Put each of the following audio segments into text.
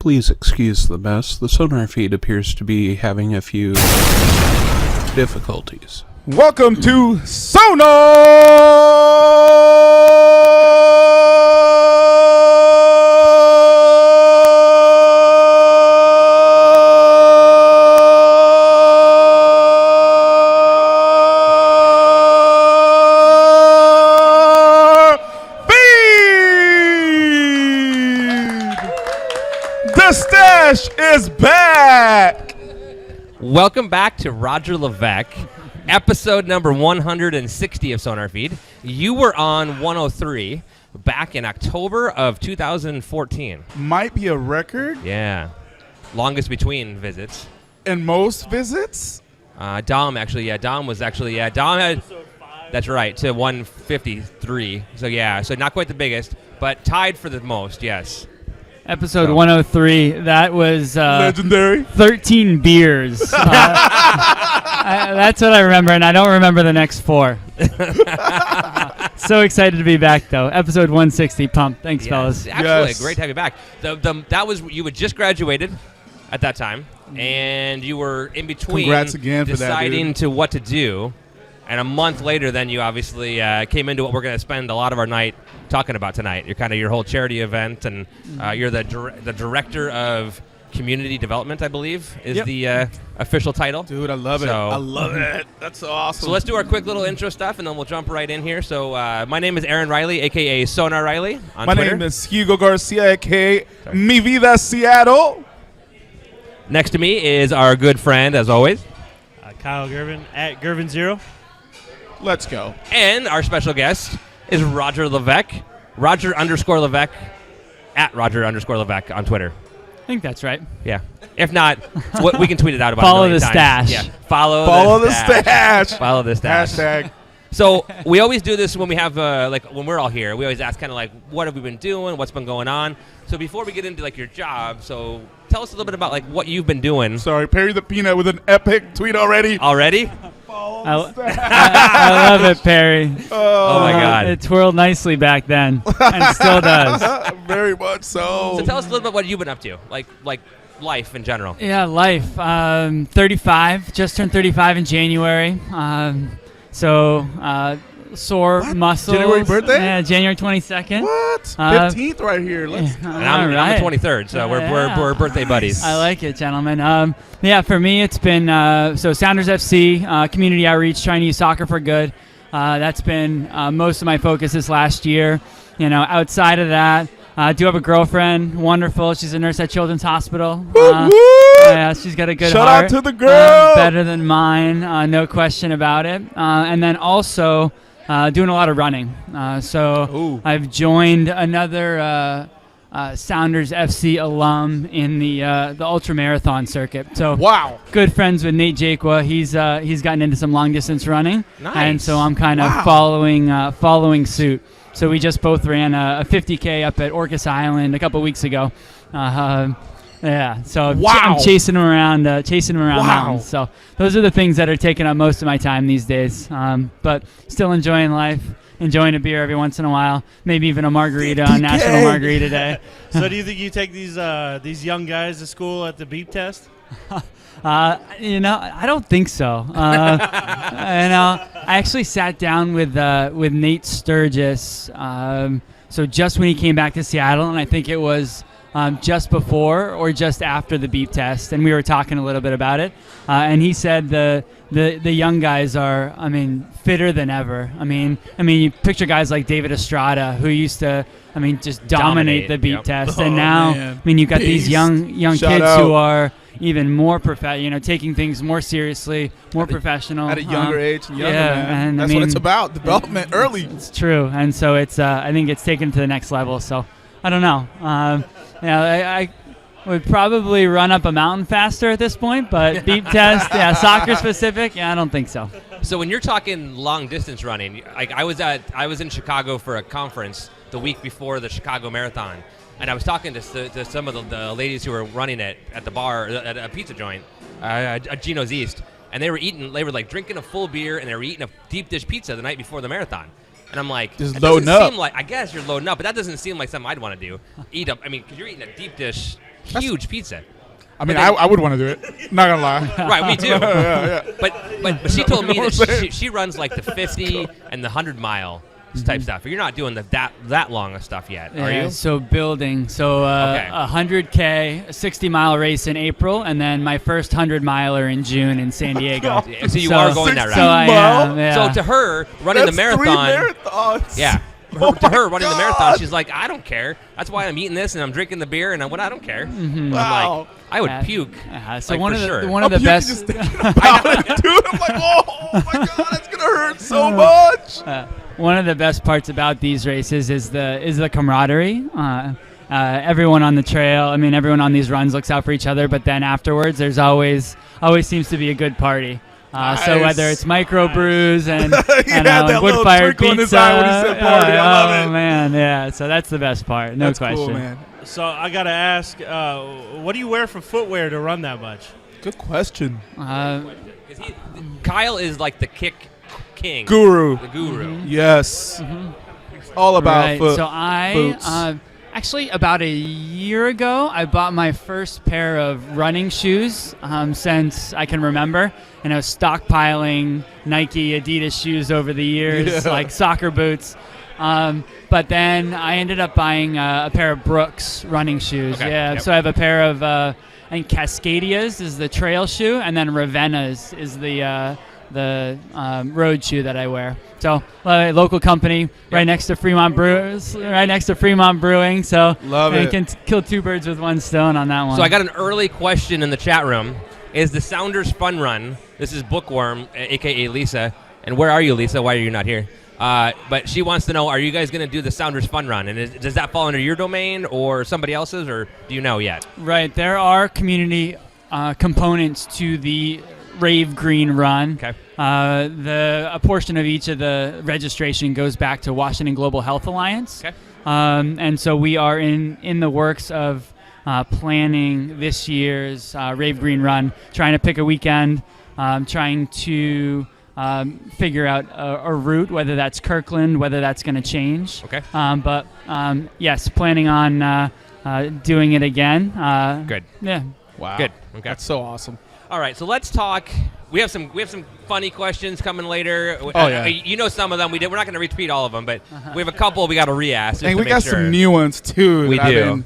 Please excuse the mess. The SonarFeed appears to be having a few difficulties. Welcome to The Stache is back! Welcome back to Roger Levesque, episode number 160 of SonarFeed. You were on 103 back in October of 2014. Might be a record Yeah. Longest between visits. in most visits. Dom was actually, Dom had, that's right, to 153. So not quite the biggest, but tied for the most, yes. Episode 103, that was Legendary. 13 beers. That's what I remember, and I don't remember the next four. So excited to be back, though. Episode 160, pumped. Thanks, fellas. Absolutely, great to have you back. That was, you had just graduated at that time, and you were in between Congrats again for that, deciding to what to do. And a month later, then you obviously came into what we're going to spend a lot of our night talking about tonight. You're kind of your whole charity event, and you're the director of community development, I believe, is the official title. Dude, I love it. I love it. That's so awesome. So let's do our quick little intro stuff, and then we'll jump right in here. So my name is Erin Riley, a.k.a. Sonar Riley on My Twitter. name is Hugo Garcia, a.k.a. Mi Vida Seattle. Next to me is our good friend, as always. Kyle Gervin at Gervin0. Let's go. And our special guest is Roger Levesque, Roger_Levesque, at Roger_Levesque on Twitter. I think that's right. Yeah. If not, we can tweet it out about Follow a million the times. stash. Yeah. Follow the stash. stash. Follow the stash. Hashtag. So we always do this when we have, when we're all here. We always ask kind of like, what have we been doing? What's been going on? So before we get into like your job, so tell us a little bit about like what you've been doing. Sorry, Perry the Peanut with an epic tweet already. Already? I love it, Perry. Oh my God. It twirled nicely back then, and still does. Very much so. So tell us a little bit what you've been up to, like life in general. Yeah, life. 35. Just turned 35 in January. Sore muscles. January birthday? Yeah, January 22nd. What? 15th right here. Let's. And I'm the 23rd, so we're birthday buddies. I like it, gentlemen. For me, it's been Sounders FC, community outreach, trying to use soccer for good. That's been most of my focus this last year. Outside of that, I do have a girlfriend, wonderful. She's a nurse at Children's Hospital. Yeah, she's got a good Shout heart. out to the girl. Better than mine, no question about it. And then also doing a lot of running. Ooh. I've joined another Sounders FC alum in the ultra marathon circuit. So Wow. good friends with Nate Jakwa. He's gotten into some long distance running, Nice. and so I'm kind of Wow. following suit. So we just both ran a 50K up at Orcas Island a couple weeks ago. So Wow. I'm chasing him around Wow. mountains. So those are the things that are taking up most of my time these days. But still enjoying life, enjoying a beer every once in a while, maybe even a margarita on 50K. National Margarita Day. So do you think you take these young guys to school at the beep test? I don't think so. I actually sat down with Nate Sturgis. So just when he came back to Seattle, and I think it was just before or just after the beep test, and we were talking a little bit about it. And he said the young guys are, fitter than ever. You picture guys like David Estrada, who used to, just dominate the beep Yep. test, Oh, and now, man. you've got these Beast. young Shout kids out. who are even more taking things more seriously, more professional At a younger age and younger, yeah, man. and That's what it's about. Development early. It's true, and so it's. I think it's taken to the next level. So I don't know. I would probably run up a mountain faster at this point, but beep test, soccer specific, I don't think so. So when you're talking long distance running, like I was in Chicago for a conference the week before the Chicago Marathon, and I was talking to some of the ladies who were running it at the bar at a pizza joint, Gino's East, and they were like drinking a full beer and they were eating a deep dish pizza the night before the marathon. And I'm like, Just it loading doesn't up. seem like, I guess you're loading up, but that doesn't seem like something I'd want to do. Because you're eating a deep dish Huge pizza. I mean, I would want to do it. Not gonna lie. Right, me too. Yeah. But she told me that she runs like the 50 and the 100-mile type stuff. You're not doing that long of stuff yet, are you? So building. So a 100K, a 60-mile race in April, and then my first 100-miler in June in San Diego. So you are going that route. So I am, yeah. So to her, running the marathon. 3 marathons. Yeah. To her, running the marathon, she's like, I don't care. That's why I'm eating this and I'm drinking the beer and I don't care. Mm-hmm. Wow. I'm like, I would puke. So like, one of the I'm best. just thinking about it, dude. I'm like, oh my god, it's gonna hurt so much. One of the best parts about these races is the camaraderie. Everyone on the trail, I mean, everyone on these runs looks out for each other. But then afterwards, there's always seems to be a good party. Nice. So whether it's microbrews and that little wood-fired twinkle in pizza, his eye when he said party. I love it. Man, yeah. So that's the best part, no That's question. cool, man. So I gotta ask, what do you wear for footwear to run that much? Good question. Kyle is like the kick king. Guru. The guru. Mm-hmm. Yes. All about Right. foot. So I boots. actually about a year ago I bought my first pair of running shoes since I can remember, and I was stockpiling Nike, Adidas shoes over the years, like soccer boots. But then I ended up buying a pair of Brooks running shoes. Okay. Yeah. Yep. So I have a pair of I think Cascadias is the trail shoe, and then Ravennas is the road shoe that I wear. So local company right next to Fremont Brewing. So Love I it. can kill two birds with one stone on that one. So I got an early question in the chat room. Is the Sounders Fun Run? This is Bookworm, a.k.a. Lisa. And where are you, Lisa? Why are you not here? But she wants to know, are you guys going to do the Sounders Fun Run? And does that fall under your domain or somebody else's, or do you know yet? Right. There are community components to the Rave Green Run. Okay. A portion of each of the registration goes back to Washington Global Health Alliance. Okay. And so we are in the works of planning this year's Rave Green Run, trying to pick a weekend, trying to figure out a route, whether that's Kirkland, whether that's going to change. Okay. But yes, planning on doing it again. Good. Yeah. Wow. Good. Okay. That's so awesome. All right, so let's talk. We have some funny questions coming later. Oh, yeah. You know some of them. We're not going to repeat all of them, but we have a couple we got to re-ask. And we got some new ones too. We that I've do. been,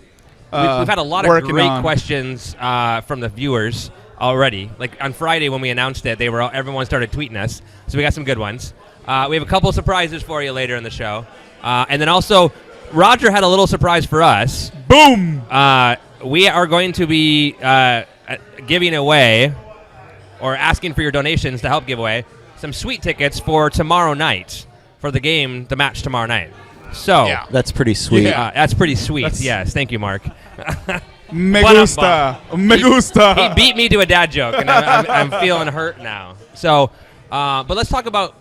We've had a lot of working great on. questions from the viewers already. Like on Friday when we announced it, everyone started tweeting us. So we got some good ones. We have a couple surprises for you later in the show, and then also Roger had a little surprise for us. Boom. We are going to be giving away, or asking for your donations to help give away, some sweet tickets for tomorrow night, for the match tomorrow night. So Yeah. That's pretty sweet. Yeah. that's pretty sweet. That's- Yes, thank you, Mark. Me What up, gusta. Bob? Me gusta. He beat me to a dad joke, and I'm feeling hurt now. So, but let's talk about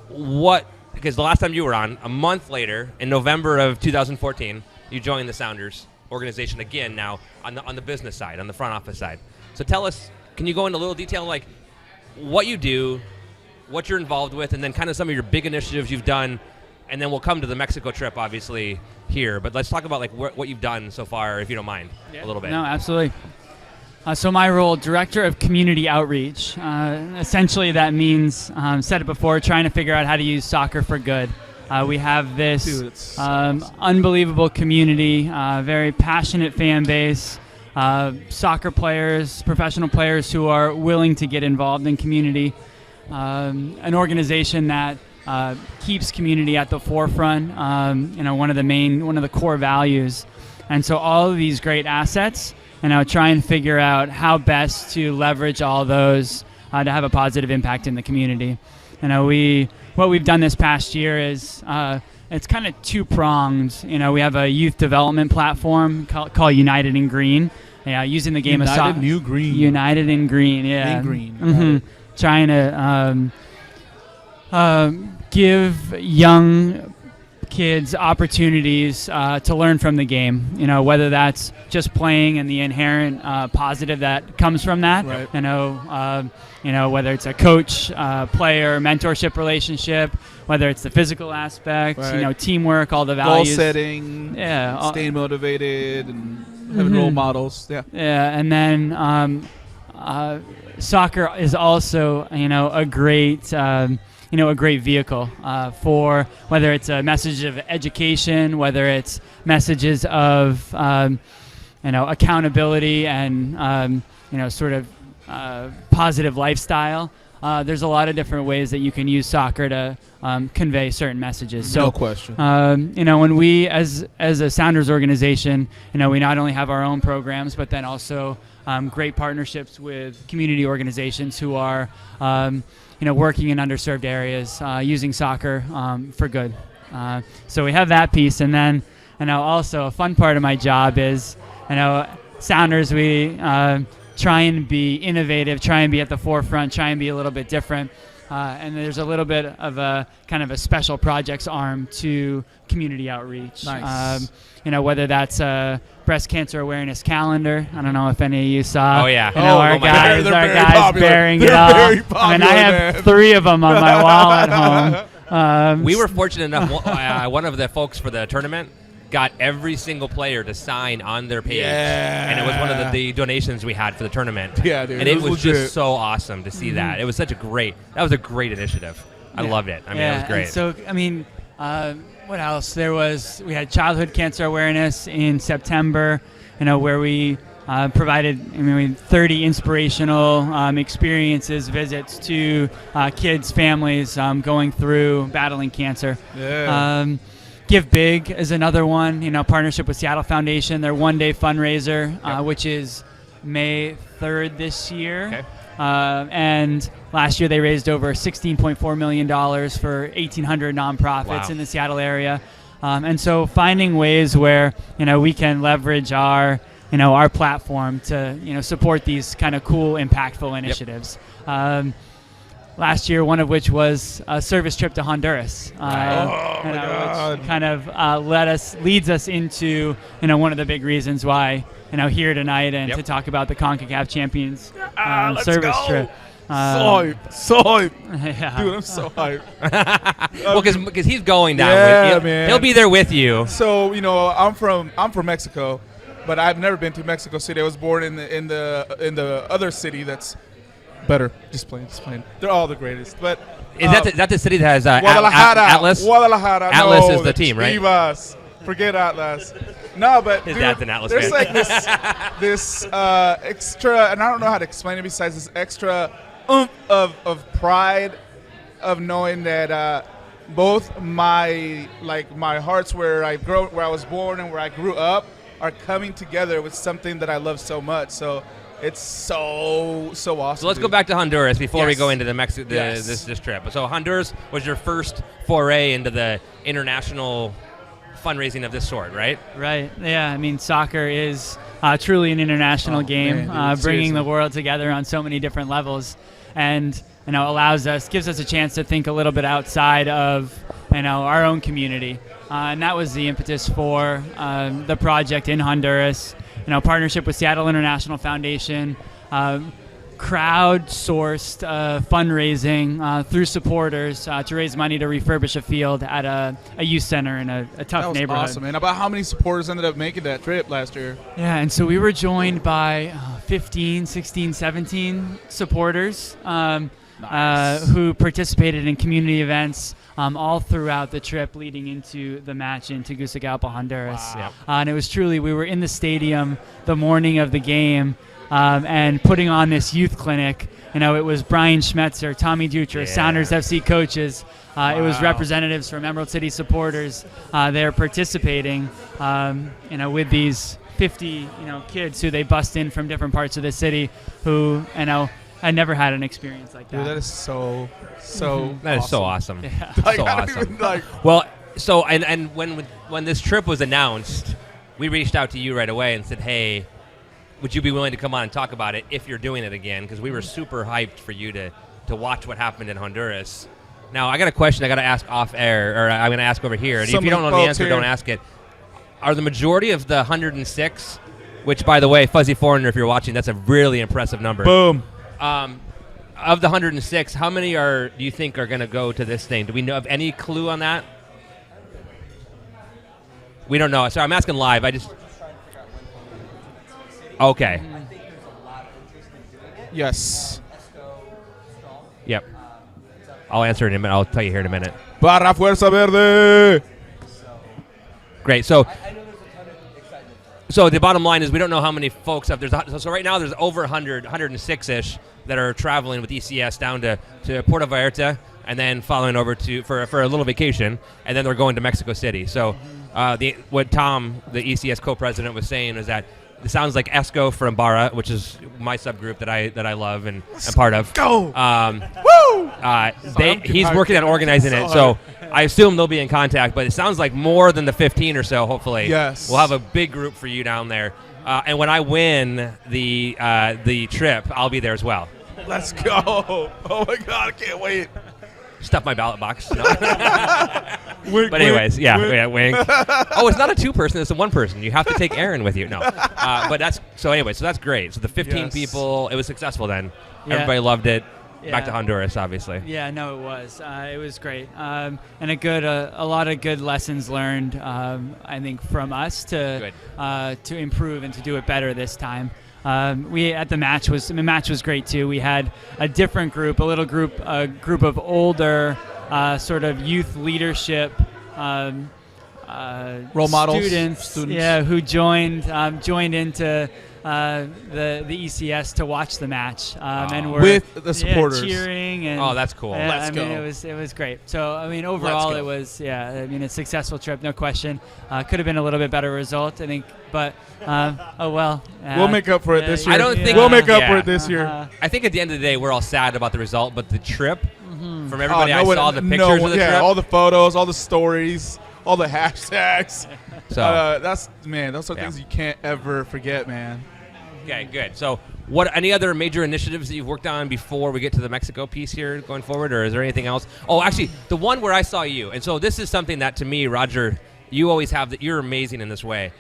because the last time you were on, a month later, in November of 2014, you joined the Sounders organization again now on the business side, on the front office side. So tell us, can you go into a little detail, like what you do, what you're involved with, and then kind of some of your big initiatives you've done, and then we'll come to the Mexico trip, obviously, here. But let's talk about like what you've done so far, if you don't mind, a little bit. No, absolutely. So my role, Director of Community Outreach. Essentially that means, said it before, trying to figure out how to use soccer for good. We have this Dude, it's so awesome. unbelievable community, very passionate fan base, soccer players, professional players who are willing to get involved in community, an organization that keeps community at the forefront, one of the core values. And so all of these great assets, try and figure out how best to leverage all those to have a positive impact in the community. What we've done this past year is it's kind of two-pronged. We have a youth development platform called United in Green. Using the game of soccer. New Green. United in Green, yeah. In Green. Mm-hmm. Trying to give young kids opportunities to learn from the game. Whether that's just playing and the inherent positive that comes from that. Right. Whether it's a coach, player, mentorship relationship, whether it's the physical aspect, Right. teamwork, all the Goal values. setting. Yeah. Staying motivated. And having role models. Yeah. Yeah, and then soccer is also, a great, a great vehicle for whether it's a message of education, whether it's messages of, accountability and, sort of positive lifestyle. There's a lot of different ways that you can use soccer to convey certain messages. So, No question. when we, as a Sounders organization, we not only have our own programs, but then also great partnerships with community organizations who are, working in underserved areas, using soccer for good. So we have that piece, and then, also a fun part of my job is, Sounders, we try and be innovative, try and be at the forefront, try and be a little bit different. And there's a little bit of a kind of a special projects arm to community outreach. Nice. Whether that's a breast cancer awareness calendar. I don't know if any of you saw. Oh, yeah. Our my God. guys, They're our very guys popular. bearing They're it all. very I popular, have man. 3 of them on my wall at home. We were fortunate enough. One of the folks for the tournament got every single player to sign on their page, and it was one of the donations we had for the tournament. Yeah, dude, and it was legit. just so awesome to see that. It was that was a great initiative. I loved it. I mean, it was great. And so, what else? We had childhood cancer awareness in September, where we provided 30 inspirational experiences, visits to kids, families going through battling cancer. Yeah. Give Big is another one, partnership with Seattle Foundation, their one-day fundraiser, which is May 3rd this year. Okay. And last year they raised over $16.4 million for 1,800 nonprofits in the Seattle area. And so finding ways where, we can leverage our platform to, support these kind of cool, impactful initiatives. Last year, one of which was a service trip to Honduras, Oh, my God. which kind of leads us into one of the big reasons why here tonight and to talk about the CONCACAF Champions Let's service go. trip. So hype. Yeah. Dude, I'm so hyped. Well, because he's going down. Yeah, with you. man. He'll be there with you. So, I'm from Mexico, but I've never been to Mexico City. I was born in the other city that's better. Just playing. They're all the greatest. But Is that the city that has Guadalajara? Atlas? Guadalajara. Atlas No, is the team, right? Chivas. Forget Atlas. No, but His dude, dad's an Atlas there's fan. like this extra, and I don't know how to explain it besides this extra of pride of knowing that both my hearts where I was born and where I grew up are coming together with something that I love so much. So it's so awesome. So let's go back to Honduras before we Yes. go into Yes. this trip. So Honduras was your first foray into the international fundraising of this sort, right? Right. Yeah. Soccer is truly an international game, man, dude, bringing seriously. the world together on so many different levels, and gives us a chance to think a little bit outside of our own community, and that was the impetus for the project in Honduras. Partnership with Seattle International Foundation. Crowd-sourced fundraising through supporters to raise money to refurbish a field at a youth center in a tough That was neighborhood. awesome, man. About how many supporters ended up making that trip last year? Yeah, and so we were joined by 15, 16, 17 supporters who participated in community events all throughout the trip leading into the match in Tegucigalpa, Honduras. Wow. And it was truly, we were in the stadium the morning of the game and putting on this youth clinic. It was Brian Schmetzer, Tommy Dutra, Sounders FC coaches. It was representatives from Emerald City supporters there participating, with these 50, kids who they bust in from different parts of the city who, I never had an experience like that. Dude, that is so That is so awesome. Yeah. Like, So I don't awesome. even, like, Well, so and when this trip was announced, we reached out to you right away and said, hey, would you be willing to come on and talk about it if you're doing it again? Because we were super hyped for you to watch what happened in Honduras. Now, I got a question I got to ask off air, or I'm going to ask over here. And if Some you of don't know the the folks answer, here. don't ask it. Are the majority of the 106, which, by the way, Fuzzy Foreigner, if you're watching, that's a really impressive number. boom. Of the 106, how many do you think are going to go to this thing? Do we know of any clue on that? We don't know. Sorry, I'm asking live. Okay. Yes. Yep. I'll answer in a minute. I'll tell you here in a minute. Barra Fuerza Verde. Great. So the bottom line is we don't know how many folks have. So right now there's over 100, 106-ish that are traveling with ECS down to Puerto Vallarta and then following over for a little vacation, and then they're going to Mexico City. So what Tom, the ECS co-president, was saying is that it sounds like ESCO from Barra, which is my subgroup that I love and am part of. Go! Woo! He's working on organizing it, so I assume they'll be in contact. But it sounds like more than the 15 or so. Hopefully, yes. We'll have a big group for you down there. And when I win the trip, I'll be there as well. Let's go! Oh my God, I can't wait. Stuff my ballot box. No. Wink, But anyways, wink, yeah, wink. Oh, it's not a 2-person; it's a 1-person. You have to take Erin with you. No, but that's so. Anyway, so that's great. So the 15 people, it was successful. Then everybody loved it. Back to Honduras, obviously. Yeah, no, it was. It was great, and a lot of good lessons learned. I think from us to improve and to do it better this time. The match was great too. We had a different group, a group of older, sort of youth leadership role models, students. Yeah, who joined into the ECS to watch the match, and were with the supporters cheering. And, that's cool. Let's go. It was great. So overall it was a successful trip, no question. Could have been a little bit better result, I think, but oh well. We'll make up for it this year. I don't think we'll make up for it this year. I think at the end of the day, we're all sad about the result, but the trip from everybody I saw the pictures of the trip, all the photos, all the stories, all the hashtags. So those are things you can't ever forget, man. Okay, good. So, any other major initiatives that you've worked on before we get to the Mexico piece here going forward, or is there anything else? Oh, actually, the one where I saw you, and so this is something that to me, Roger, you always have that. You're amazing in this way.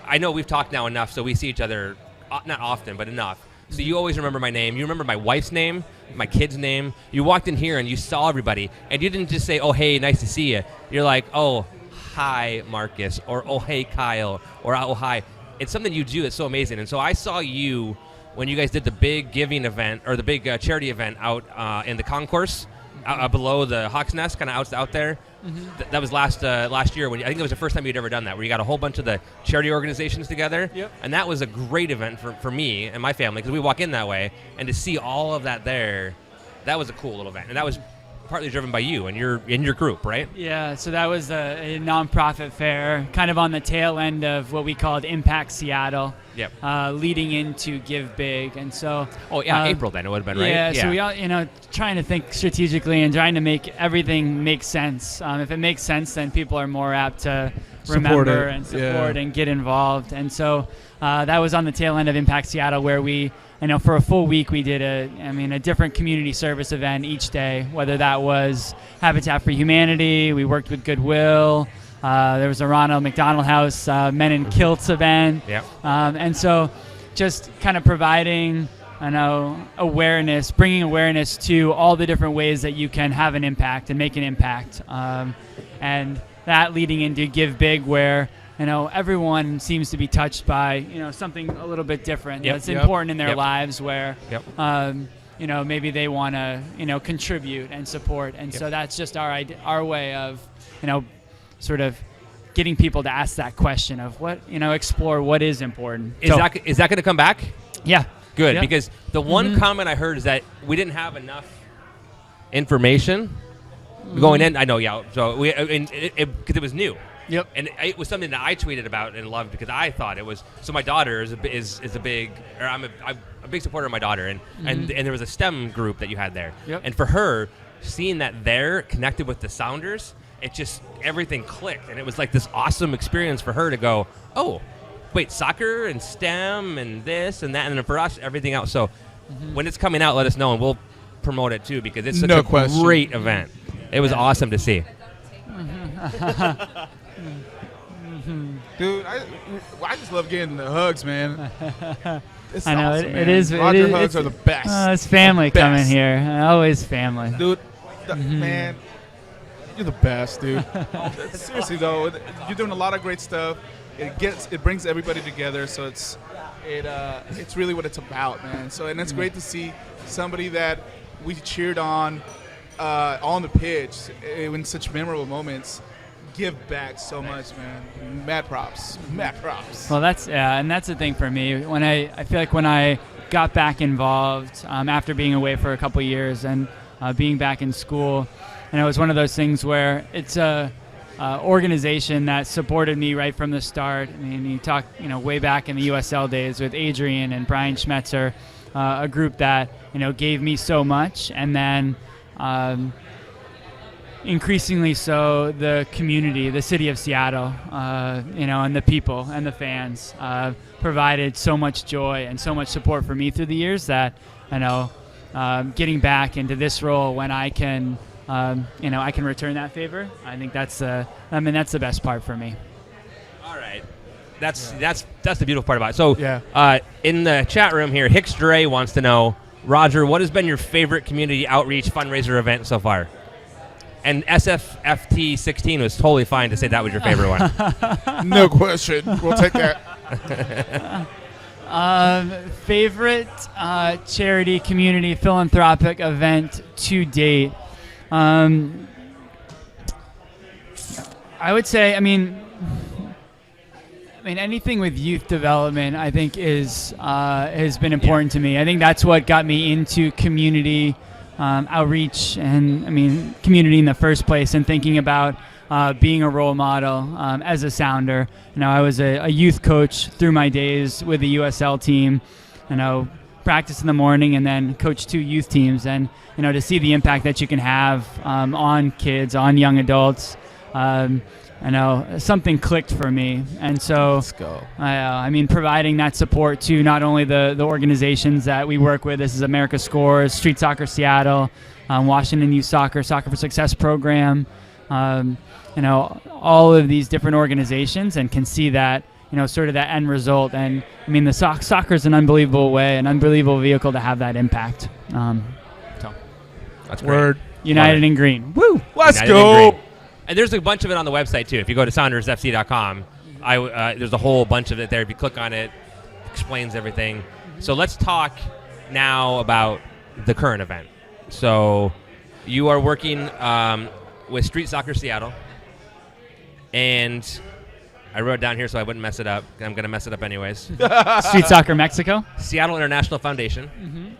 I know we've talked now enough, so we see each other not often, but enough. So you always remember my name. You remember my wife's name, my kid's name. You walked in here and you saw everybody, and you didn't just say, "Oh, hey, nice to see you." You're like, "Oh, hi, Marcus," or "Oh, hey, Kyle," or "Oh, hi." It's something you do that's so amazing. And so I saw you when you guys did the big giving event, or the big charity event out in the concourse below the Hawk's Nest, kind of out there. Mm-hmm. That was last year. I think it was the first time you'd ever done that, where you got a whole bunch of the charity organizations together. Yep. And that was a great event for me and my family, because we walk in that way. And to see all of that there, that was a cool little event. And that was partly driven by you and your group, right? Yeah, so that was a nonprofit fair, kind of on the tail end of what we called Impact Seattle. Yep. Leading into Give Big, and so. Oh yeah, April then it would have been, right? Yeah. So we all, trying to think strategically and trying to make everything make sense. If it makes sense, then people are more apt to remember and support and get involved. And so that was on the tail end of Impact Seattle, where we. For a full week, we did a different community service event each day, whether that was Habitat for Humanity, we worked with Goodwill, there was a Ronald McDonald House Men in Kilts event. Yep. And so just kind of providing, awareness, bringing awareness to all the different ways that you can have an impact and make an impact. And that leading into Give Big, where everyone seems to be touched by, something a little bit different. That's important in their lives, where, maybe they want to, contribute and support. And so that's just our way of, sort of getting people to ask that question of what, explore what is important. Is that going to come back? Yeah. Good, Yeah. because the one comment I heard is that we didn't have enough information going in. I know, So because it was new. Yep. And it was something that I tweeted about and loved, because I thought it was. So my daughter is a big, or I'm a big supporter of my daughter, and there was a STEM group that you had there. Yep. And for her, seeing that there connected with the Sounders, it just, everything clicked, and it was like this awesome experience for her to go, oh, wait, soccer and STEM and this and that, and then for us, everything else. So when it's coming out, let us know, and we'll promote it too, because it's such a great event. It was awesome to see. Dude, I just love getting the hugs, man. It's I know, awesome, it man. is. Roger hugs are the best. It's family The coming best. here. Always family. Dude, man, you're the best, dude. Seriously though, you're doing a lot of great stuff. It brings everybody together, so it's it's really what it's about, man. So, and it's great to see somebody that we cheered on the pitch in such memorable moments give back so much, man. Mad props. Well, that's and that's the thing for me. When I feel like when I got back involved after being away for a couple of years and being back in school, and it was one of those things where it's a organization that supported me right from the start. I mean, you talk, way back in the USL days with Adrian and Brian Schmetzer, a group that gave me so much, and then increasingly so the community, the city of Seattle, and the people and the fans provided so much joy and so much support for me through the years that getting back into this role when I can. I can return that favor. I think that's the best part for me. All right, that's the beautiful part about it. So, Yeah. In the chat room here, Hicks Dre wants to know, Roger, what has been your favorite community outreach fundraiser event so far? And SFFT 16 was totally fine to say that was your favorite one. No question. We'll take that. Favorite charity community philanthropic event to date. I would say, anything with youth development, I think has been important to me. I think that's what got me into community outreach and community in the first place, and thinking about being a role model as a sounder. I was a youth coach through my days with the USL team. Practice in the morning and then coach 2 youth teams, and to see the impact that you can have on kids, on young adults. Something clicked for me, and so Let's go. providing that support to not only the organizations that we work with. This is America Scores, Street Soccer Seattle, Washington Youth Soccer for Success program, all of these different organizations, and can see that sort of that end result. And the soccer is an unbelievable way, an unbelievable vehicle to have that impact. That's great. Word. United in green. Woo! Let's United go. in green. And there's a bunch of it on the website too. If you go to SoundersFC.com, there's a whole bunch of it there. If you click on it, explains everything. So let's talk now about the current event. So you are working with Street Soccer Seattle, and I wrote it down here so I wouldn't mess it up. I'm going to mess it up anyways. Street Soccer Mexico. Seattle International Foundation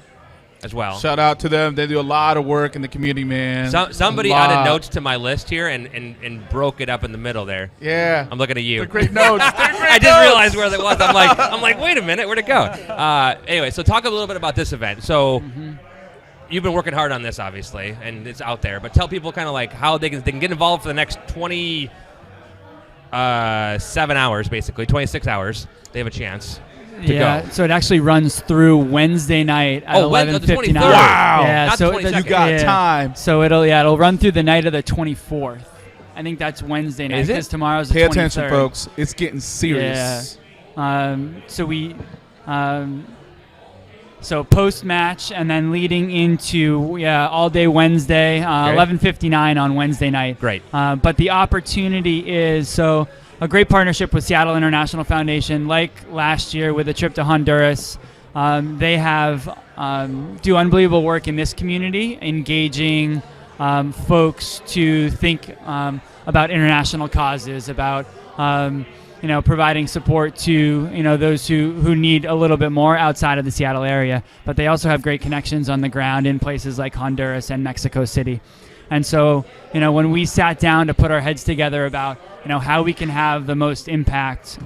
as well. Shout out to them. They do a lot of work in the community, man. Somebody A lot. added notes to my list here and broke it up in the middle there. Yeah. I'm looking at you. They're great notes. They're great I just notes. realized where that was. I'm like, wait a minute, where'd it go? Anyway, so talk a little bit about this event. So you've been working hard on this, obviously, and it's out there. But tell people kind of like how they can get involved for the next 27 hours, basically 26 hours. They have a chance to go. So it actually runs through Wednesday night at Oh, the 11:59. 23rd. Wow. Yeah, Not so the 22nd. You got time. So it'll run through the night of the 24th. I think that's Wednesday night Is it? because tomorrow's the Pay 23rd. attention, folks. It's getting serious. So post-match and then leading into all day Wednesday, 11:59 on Wednesday night. Great. But the opportunity is a great partnership with Seattle International Foundation. Like last year with a trip to Honduras, they have do unbelievable work in this community, engaging folks to think about international causes, about providing support to those who need a little bit more outside of the Seattle area. But they also have great connections on the ground in places like Honduras and Mexico City. And so, when we sat down to put our heads together about how we can have the most impact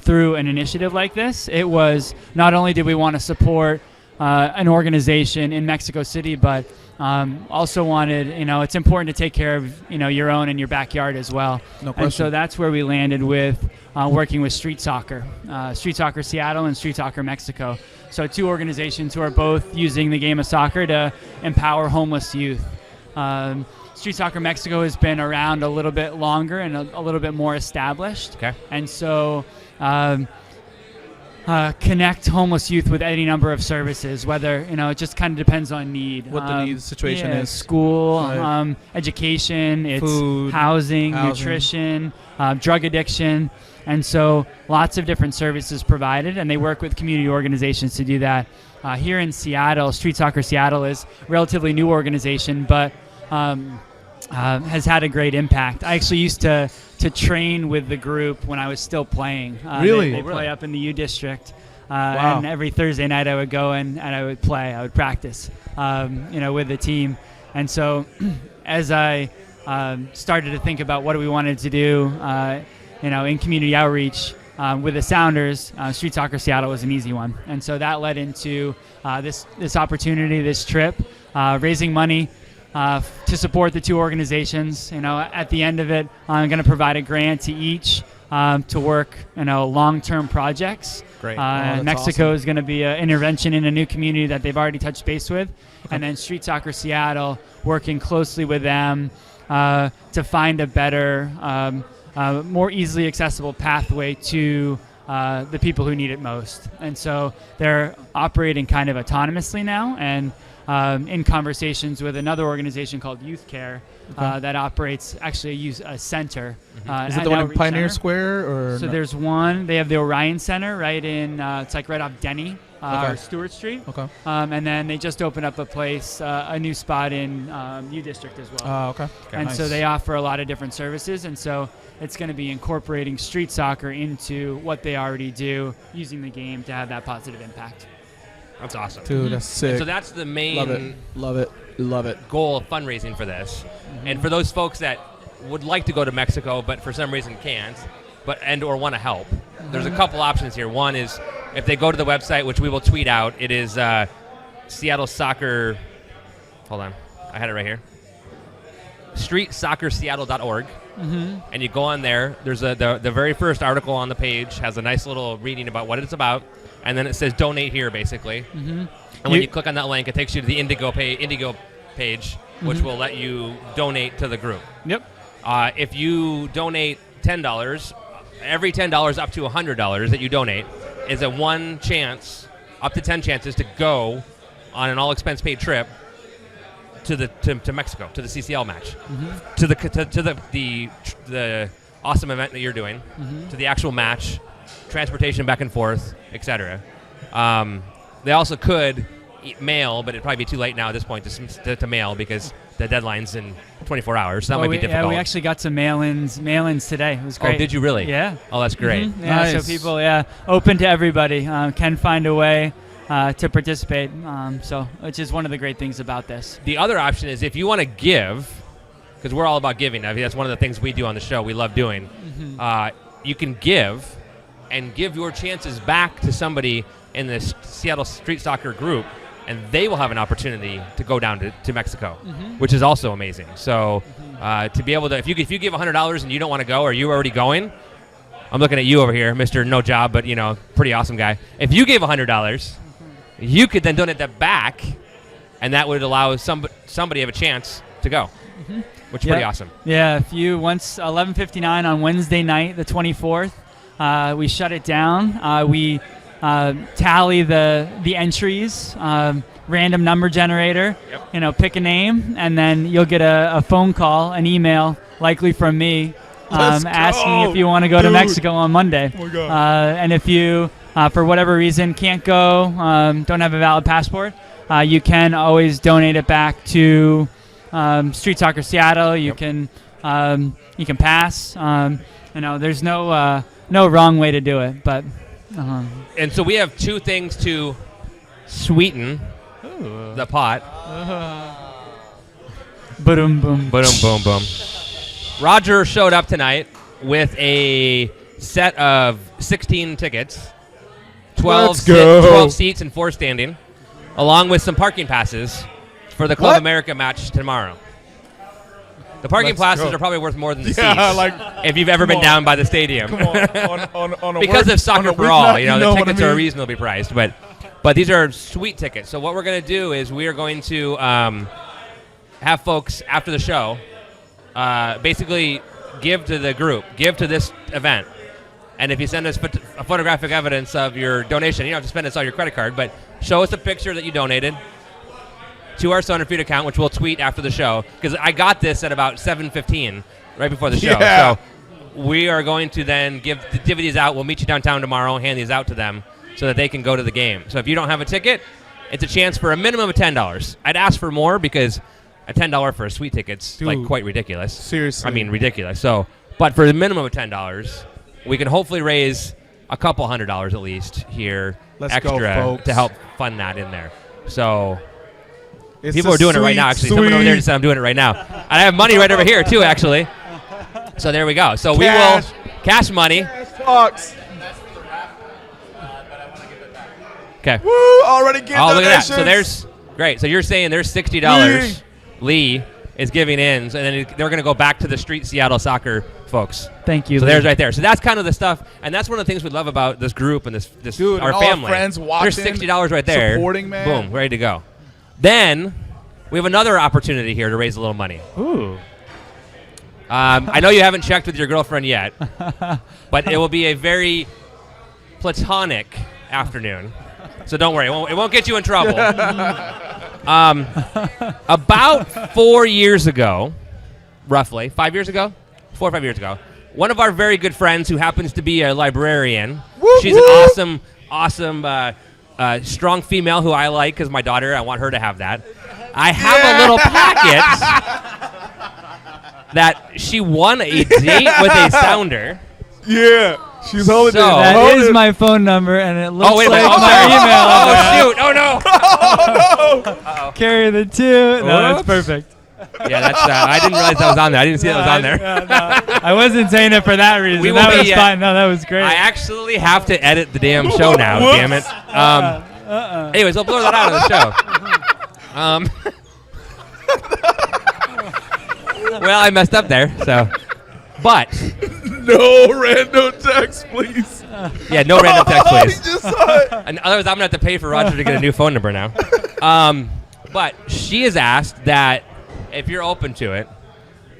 through an initiative like this, it was not only did we want to support an organization in Mexico City, but also wanted, it's important to take care of, your own in your backyard as well. No question. And so that's where we landed with working with Street Soccer Seattle and Street Soccer Mexico. So 2 organizations who are both using the game of soccer to empower homeless youth. Street Soccer Mexico has been around a little bit longer and a little bit more established. Okay. And so connect homeless youth with any number of services, whether, it just kind of depends on need. What the need situation is. School, Right. education, it's Food, housing, nutrition, drug addiction. And so lots of different services provided, and they work with community organizations to do that. Here in Seattle, Street Soccer Seattle is a relatively new organization, but has had a great impact. I actually used to train with the group when I was still playing. Really? They play up in the U District. Wow. And every Thursday night I would go and I would play. I would practice, with the team. And so as I started to think about what we wanted to do, in community outreach with the Sounders, Street Soccer Seattle was an easy one. And so that led into this opportunity, this trip, raising money to support the two organizations. At the end of it, I'm going to provide a grant to each to work, long-term projects. Great. Mexico is going to be an intervention in a new community that they've already touched base with. And then Street Soccer Seattle, working closely with them to find a better, more easily accessible pathway to the people who need it most. And so they're operating kind of autonomously now, and in conversations with another organization called Youth Care that operates actually a center. Is it the one in Pioneer Square? Or so no? there's one. They have the Orion Center right in, it's like right off Denny or Stewart Street. Okay. And then they just opened up a place, a new spot in U District as well. Okay. And Nice. so they offer a lot of different services, and so it's going to be incorporating street soccer into what they already do, using the game to have that positive impact. That's awesome. Dude, that's sick. So that's the main Love it. goal of fundraising for this. And for those folks that would like to go to Mexico but for some reason can't, or want to help, there's a couple options here. One is if they go to the website, which we will tweet out, it is Seattle Soccer. Hold on, I had it right here. StreetSoccerSeattle.org. And you go on there. There's the very first article on the page has a nice little reading about what it's about, and then it says donate here basically. And when you click on that link, it takes you to the Indigo page, which will let you donate to the group. Yep. If you donate $10, every $10 up to $100 that you donate is a one chance, up to 10 chances to go on an all expense paid trip to Mexico, to the CCL match, to the awesome event that you're doing, to the actual match, transportation back and forth, etc. They also could mail, but it'd probably be too late now at this point to mail because the deadline's in 24 hours. So that might be difficult. Yeah, we actually got some mail-ins today. It was great. Oh, did you really? Yeah. Oh, that's great. Yeah, Nice. so people, open to everybody, can find a way to participate, which is one of the great things about this. The other option is if you want to give, because we're all about giving. I mean, that's one of the things we do on the show. We love doing. You can give and give your chances back to somebody in the Seattle Street Soccer group, and they will have an opportunity to go down to Mexico, which is also amazing. So to be able to, if you give $100 and you don't want to go, or you're already going, I'm looking at you over here, Mr. No Job, but pretty awesome guy. If you gave $100, you could then donate that back, and that would allow somebody have a chance to go, which is pretty awesome. Yeah, if you once 11:59 on Wednesday night, the 24th, we shut it down. We tally the entries, random number generator. Yep. Pick a name, and then you'll get a phone call, an email, likely from me, asking if you want to go to Mexico on Monday. Oh my God. And if you, for whatever reason, can't go, don't have a valid passport, you can always donate it back to Street Soccer Seattle. You can pass. There's no wrong way to do it, but. And so we have two things to sweeten the pot. Boom, boom. Boom, boom, boom. Roger showed up tonight with a set of 16 tickets, 12 seats and 4 standing, along with some parking passes for the Club America match tomorrow. The parking passes are probably worth more than the seats. If you've ever been down by the stadium. Because of Soccer for All, the tickets are reasonably priced, but these are sweet tickets. So what we're going to do is we are going to have folks after the show basically give to the group, give to this event, And if you send us a photographic evidence of your donation, you don't have to spend us on your credit card, but show us a picture that you donated to our SonarFeed account, which we'll tweet after the show, because I got this at about 7:15, right before the show. Yeah. So we are going to then divvy these out. We'll meet you downtown tomorrow and hand these out to them so that they can go to the game. So if you don't have a ticket, it's a chance for a minimum of $10. I'd ask for more because a $10 for a suite ticket's like quite ridiculous. Seriously. I mean, ridiculous. So, but for the minimum of $10, we can hopefully raise a couple $100 at least here Let's extra go, folks. to help fund that in there. So It's people a are doing it right now. Actually, someone over there just said I'm doing it right now. And I have money right over here too, actually. So there we go. So we will cash money. Talks. Okay. Woo! Already get Oh, look at that. donations. So there's great. So you're saying there's $60. Lee is giving in, and then they're going to go back to the street Seattle soccer folks. Thank you. So Lee. there's right there. So that's kind of the stuff, and that's one of the things we love about this group and this Dude, our and all family. our friends watching, There's $60 right there. supporting, man. Boom, ready to go. Then we have another opportunity here to raise a little money. Ooh. I know you haven't checked with your girlfriend yet, but it will be a very platonic afternoon. So don't worry, it won't get you in trouble. About 4 years ago, roughly, 5 years ago? 4 or 5 years ago, one of our very good friends who happens to be a librarian, she's an awesome, strong female who I like because my daughter, I want her to have that. I have a little packet that she won a date with a sounder. Yeah. She's holding So- it. That Hold is it. my phone number, and it looks Oh, wait a like minute. my email. Oh, shoot. Oh, no. Carry the two. No, that's Whoops. perfect. Yeah, that's. I didn't realize that was on there. I didn't see that was on there. I wasn't saying it for that reason. We will That be, was fine. No, that was great. I actually have to edit the damn show now, damn it. Anyways, we'll blur that out of the show. Well, I messed up there, so. But, No random text, please. yeah, no random text, He please. just saw it. And otherwise, I'm going to have to pay for Roger to get a new phone number now. But she has asked that if you're open to it,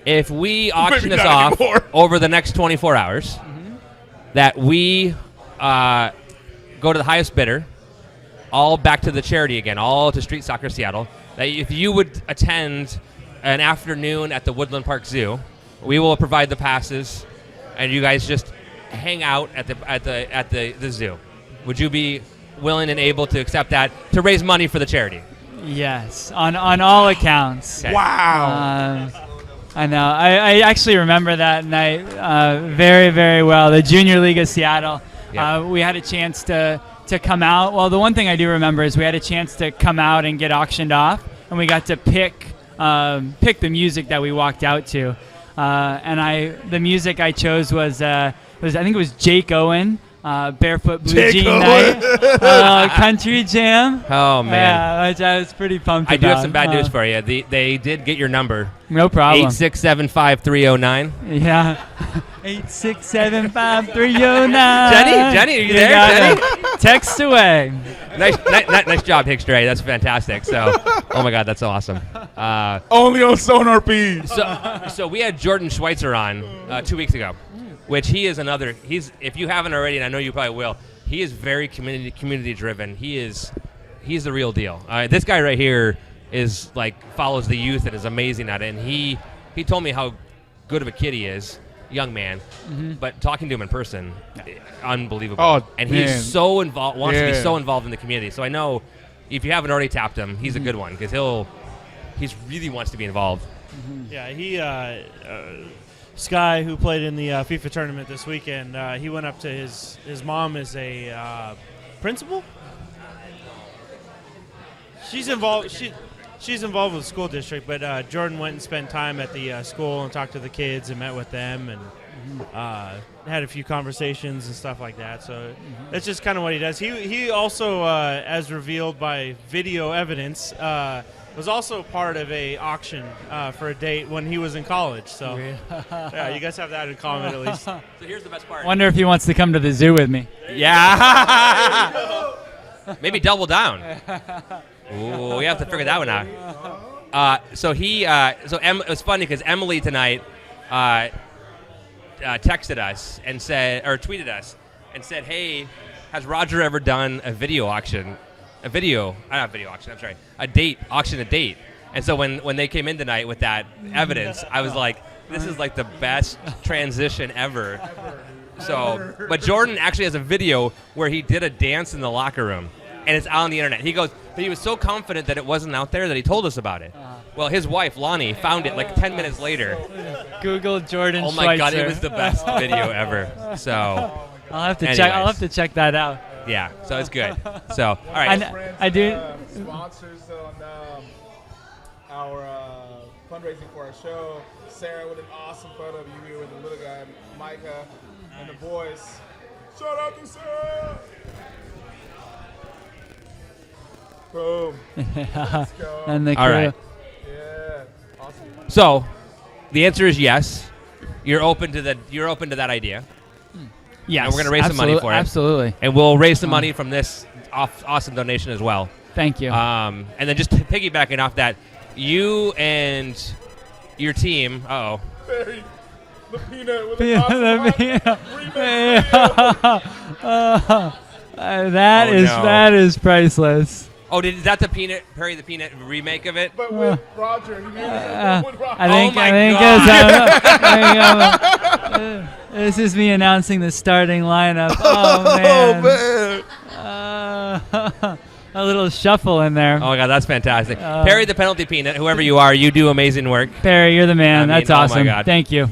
if we auction Maybe this not off anymore. over the next 24 hours, that we go to the highest bidder, all back to the charity again, all to Street Soccer Seattle, that if you would attend an afternoon at the Woodland Park Zoo, we will provide the passes, and you guys just hang out at the zoo. Would you be willing and able to accept that to raise money for the charity? Yes, on all accounts. Okay. Wow. I know. I actually remember that night very, very well. The Junior League of Seattle. Yeah. We had a chance to come out. Well, the one thing I do remember is we had a chance to come out and get auctioned off, and we got to pick the music that we walked out to. And the music I chose was I think it was Jake Owen, Barefoot Blue Jake Jean Owen. Night, Country Jam. Oh, man. Yeah, which I was pretty pumped I about. do have some bad news for you. They did get your number. No problem. 8675309. Yeah. 8675309. Jenny, are you there, got Jenny? it. Text away. Nice job, Hickstray. That's fantastic. So, oh my God, that's so awesome. Only on SonarFeed. So we had Jordan Schweitzer on 2 weeks ago, which he is another. If you haven't already, and I know you probably will, he is very community driven. He's the real deal. This guy right here is follows the youth and is amazing at it. And he told me how good of a kid he is, young man. But talking to him in person, unbelievable. Oh, and man. he's so involved, wants to be Yeah. so involved in the community. So I know if you haven't already tapped him, he's a good one because he really wants to be involved. Yeah, he Sky, who played in the FIFA tournament this weekend, he went up to his mom as a principal. She's involved. She's involved with the school district, but Jordan went and spent time at the school and talked to the kids and met with them and had a few conversations and stuff like that. So that's just kind of what he does. He also, as revealed by video evidence, was also part of a auction for a date when he was in college. So yeah, you guys have that in common at least. So here's the best part. Wonder if he wants to come to the zoo with me. Yeah. Maybe double down. Ooh, we have to figure that one out. It was funny because Emily tonight texted us and said, or tweeted us and said, "Hey, has Roger ever done a video auction? A date auction, a date." And so when they came in tonight with that evidence, I was like, "This is like the best transition ever." So, but Jordan actually has a video where he did a dance in the locker room, and it's on the internet. He goes, but he was so confident that it wasn't out there that he told us about it. Well, his wife, Lonnie, found it like 10 minutes later. Google Jordan Oh my God, it was the best video ever. So I'll have to anyways. check. I'll have to check that out. Yeah, so it's good. So, all right. I do. Sponsors on our fundraising for our show. Sarah with an awesome photo of you here with the little guy, Micah, and the boys. Shout out to Sarah. Boom. Let's go. And the crew. All right. Yeah. Awesome. So, the answer is yes. You're open to that idea. Yes, And we're gonna raise some money for it. Absolutely. And we'll raise some money from this awesome donation as well. Thank you. And then just piggybacking off that, you and your team. Barry, the peanut with Yeah, the awesome that is priceless. Oh, is that the Perry the Peanut remake of it? But with Roger. He made it with Roger. I think. Oh my This is me announcing the starting lineup. Oh man. A little shuffle in there. Oh my God, that's fantastic. Perry the Penalty Peanut, whoever you are, you do amazing work. Barry, you're the man. I mean, That's oh my awesome. God. Thank you.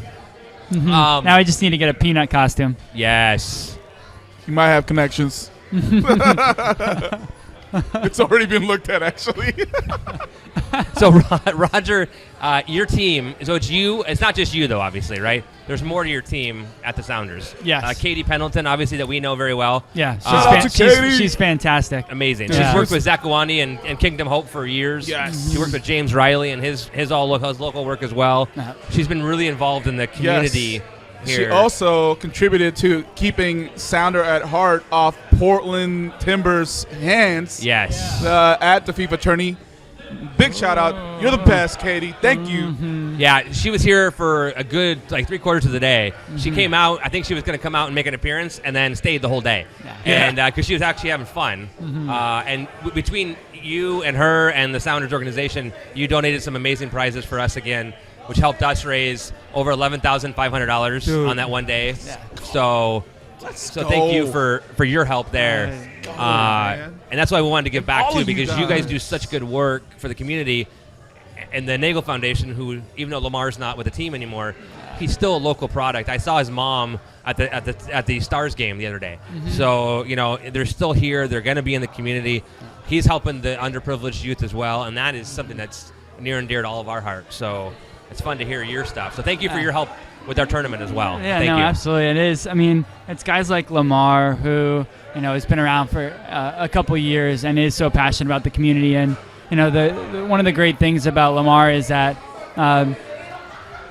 Now I just need to get a peanut costume. Yes. You might have connections. It's already been looked at, actually. So Roger, your team. So it's you. It's not just you though, obviously, right? There's more to your team at the Sounders. Yes. Katie Pendleton, obviously, that we know very well. Yeah, Shout out to Katie. she's fantastic. Amazing. Yeah. She's worked with Zach Gawani and Kingdom Hope for years. Yes. She worked with James Riley and his local work as well. She's been really involved in the community here. She also contributed to keeping Sounder at Heart off Portland Timbers' hands. Yes. At the FIFA tourney. Big shout out. You're the best, Katie. Thank you. Yeah, she was here for a good 3/4 of the day. She came out. I think she was going to come out and make an appearance, and then stayed the whole day. And because she was actually having fun. And between you and her and the Sounders organization, you donated some amazing prizes for us again, which helped us raise over $11,500 on that one day. So thank you for your help there. And that's why we wanted to give back too, because you guys do such good work for the community. And the Nagel Foundation, who, even though Lamar's not with the team anymore, he's still a local product. I saw his mom at the Stars game the other day. So they're still here. They're going to be in the community. He's helping the underprivileged youth as well, and that is something that's near and dear to all of our hearts. So it's fun to hear your stuff. So thank you for your help with our tournament as well. Yeah, Thank you. Absolutely. It is. I mean, it's guys like Lamar who, has been around for a couple years and is so passionate about the community. And, one of the great things about Lamar is that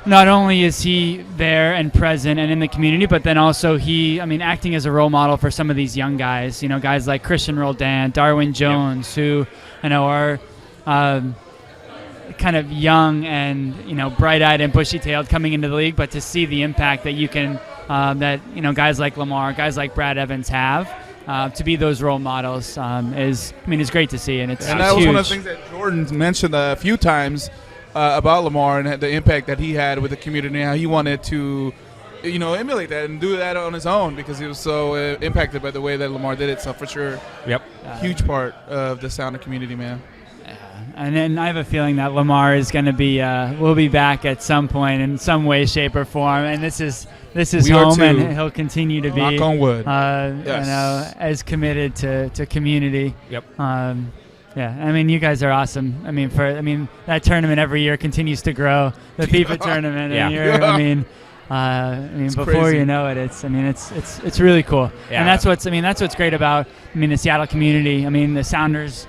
not only is he there and present and in the community, but then also acting as a role model for some of these young guys, guys like Christian Roldan, Darwin Jones, who, are kind of young and bright-eyed and bushy-tailed coming into the league, but to see the impact that you can guys like Lamar, guys like Brad Evans have to be those role models is great to see, and it's that huge. was one of the things that Jordan mentioned a few times about Lamar and the impact that he had with the community and how he wanted to emulate that and do that on his own because he was so impacted by the way that Lamar did it. So for sure, huge part of the Sounder community, man. And then I have a feeling that Lamar is going to be will be back at some point in some way, shape, or form. And this is home, and he'll continue to be knock on wood. As committed to community. Yep. You guys are awesome. That tournament every year continues to grow. The FIFA tournament. And before crazy. you know it, it's really cool. Yeah. And that's what's great about the Seattle community. The Sounders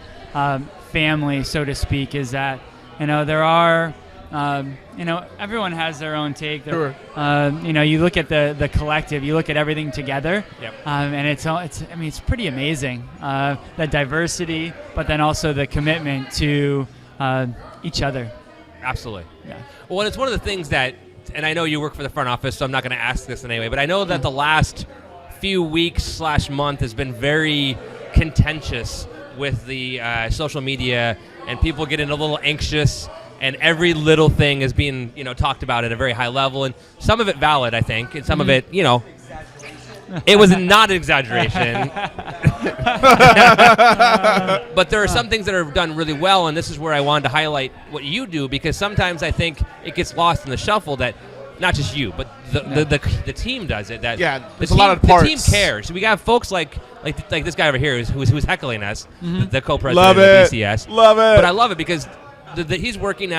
family, so to speak, is that there are everyone has their own take. Sure. You look at the collective, you look at everything together, Yep. and it's pretty amazing, the diversity, but then also the commitment to each other. Absolutely. Yeah. Well, and it's one of the things that and I know you work for the front office, so I'm not going to ask this in any way, but I know that the last few weeks/month has been very contentious with the social media, and people getting a little anxious, and every little thing is being talked about at a very high level, and some of it valid, I think, and some of it, it was not an exaggeration. But there are some things that are done really well, and this is where I wanted to highlight what you do, because sometimes I think it gets lost in the shuffle that not just you, but the team does it. That there's a lot of parts. The team cares. We got folks like this guy over here who's heckling us, the co-president Love of it. BCS. Love it. But I love it because he's working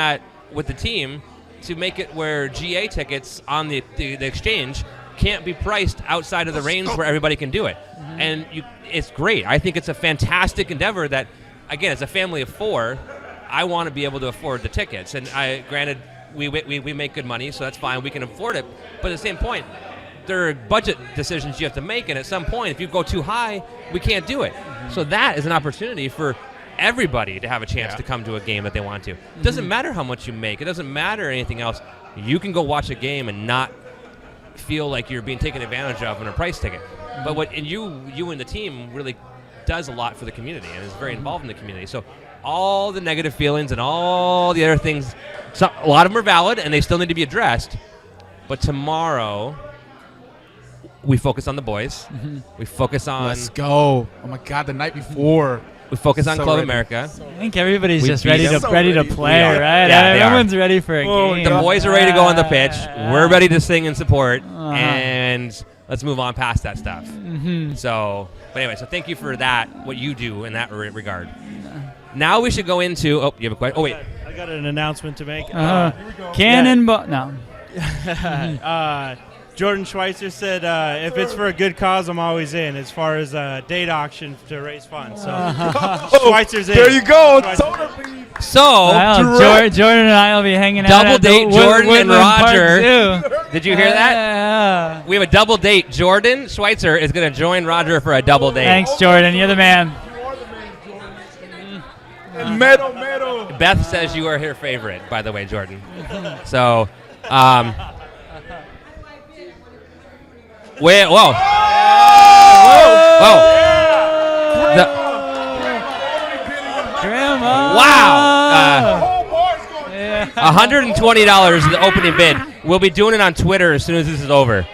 with the team to make it where GA tickets on the exchange can't be priced outside of the range where everybody can do it. And it's great. I think it's a fantastic endeavor that, again, as a family of 4, I want to be able to afford the tickets. And granted, we make good money, so that's fine. We can afford it. But at the same point, there are budget decisions you have to make, and at some point, if you go too high, we can't do it. So that is an opportunity for everybody to have a chance to come to a game that they want to. It doesn't matter how much you make. It doesn't matter anything else. You can go watch a game and not feel like you're being taken advantage of in a price ticket. But you and the team really does a lot for the community and is very involved in the community. So all the negative feelings and all the other things, a lot of them are valid and they still need to be addressed. But tomorrow, we focus on the boys. We focus on... Let's go. Oh, my God, the night before. We focus on So Club ready. America. I think everybody's We just beat ready them. to ready to play, We are. right? Yeah, they are. Everyone's ready for a game. The boys are ready to go on the pitch. We're ready to sing and support. And let's move on past that stuff. So, but anyway, so thank you for that, what you do in that regard. Now we should go into... Oh, you have a question? Oh, wait. I got an announcement to make. Cannonball. No. Jordan Schweitzer said, if it's for a good cause, I'm always in, as far as a date auction to raise funds. So Schweitzer's in. There you go. SonarFeed. So, Jordan and I will be hanging out double at the date Jordan and Woodland Park Roger. Zoo. Did you hear that? Yeah. We have a double date. Jordan Schweitzer is going to join Roger for a double date. Thanks, Jordan. You're the man. Mero. Beth says you are her favorite, by the way, Jordan. So, wait, whoa. Grandma. Wow. $120 is the opening bid. We'll be doing it on Twitter as soon as this is over.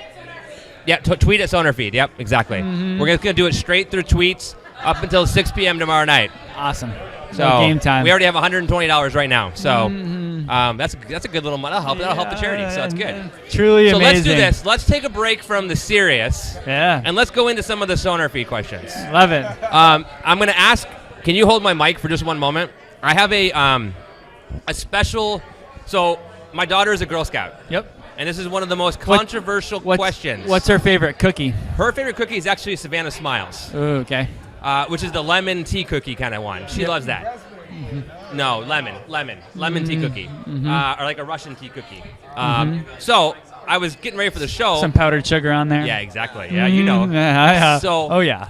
Yeah, tweet at SonarFeed. Yep, exactly. We're going to do it straight through tweets up until 6 p.m. tomorrow night. Awesome. So game time. we already have $120 right now. So that's a good little money. That'll help the charity. So it's good. Truly So amazing. let's do this. Let's take a break from the serious. Yeah. And let's go into some of the SonarFeed questions. Love it. I'm going to ask, can you hold my mic for just one moment? I have a special, so my daughter is a Girl Scout. Yep. And this is one of the most controversial questions. What's her favorite cookie? Her favorite cookie is actually Savannah Smiles, Ooh, okay. which is the lemon tea cookie kind of one. She loves that. No, lemon tea cookie, or like a Russian tea cookie. So I was getting ready for the show. Some powdered sugar on there. Yeah, exactly. Yeah, you know. Yeah. So, oh yeah.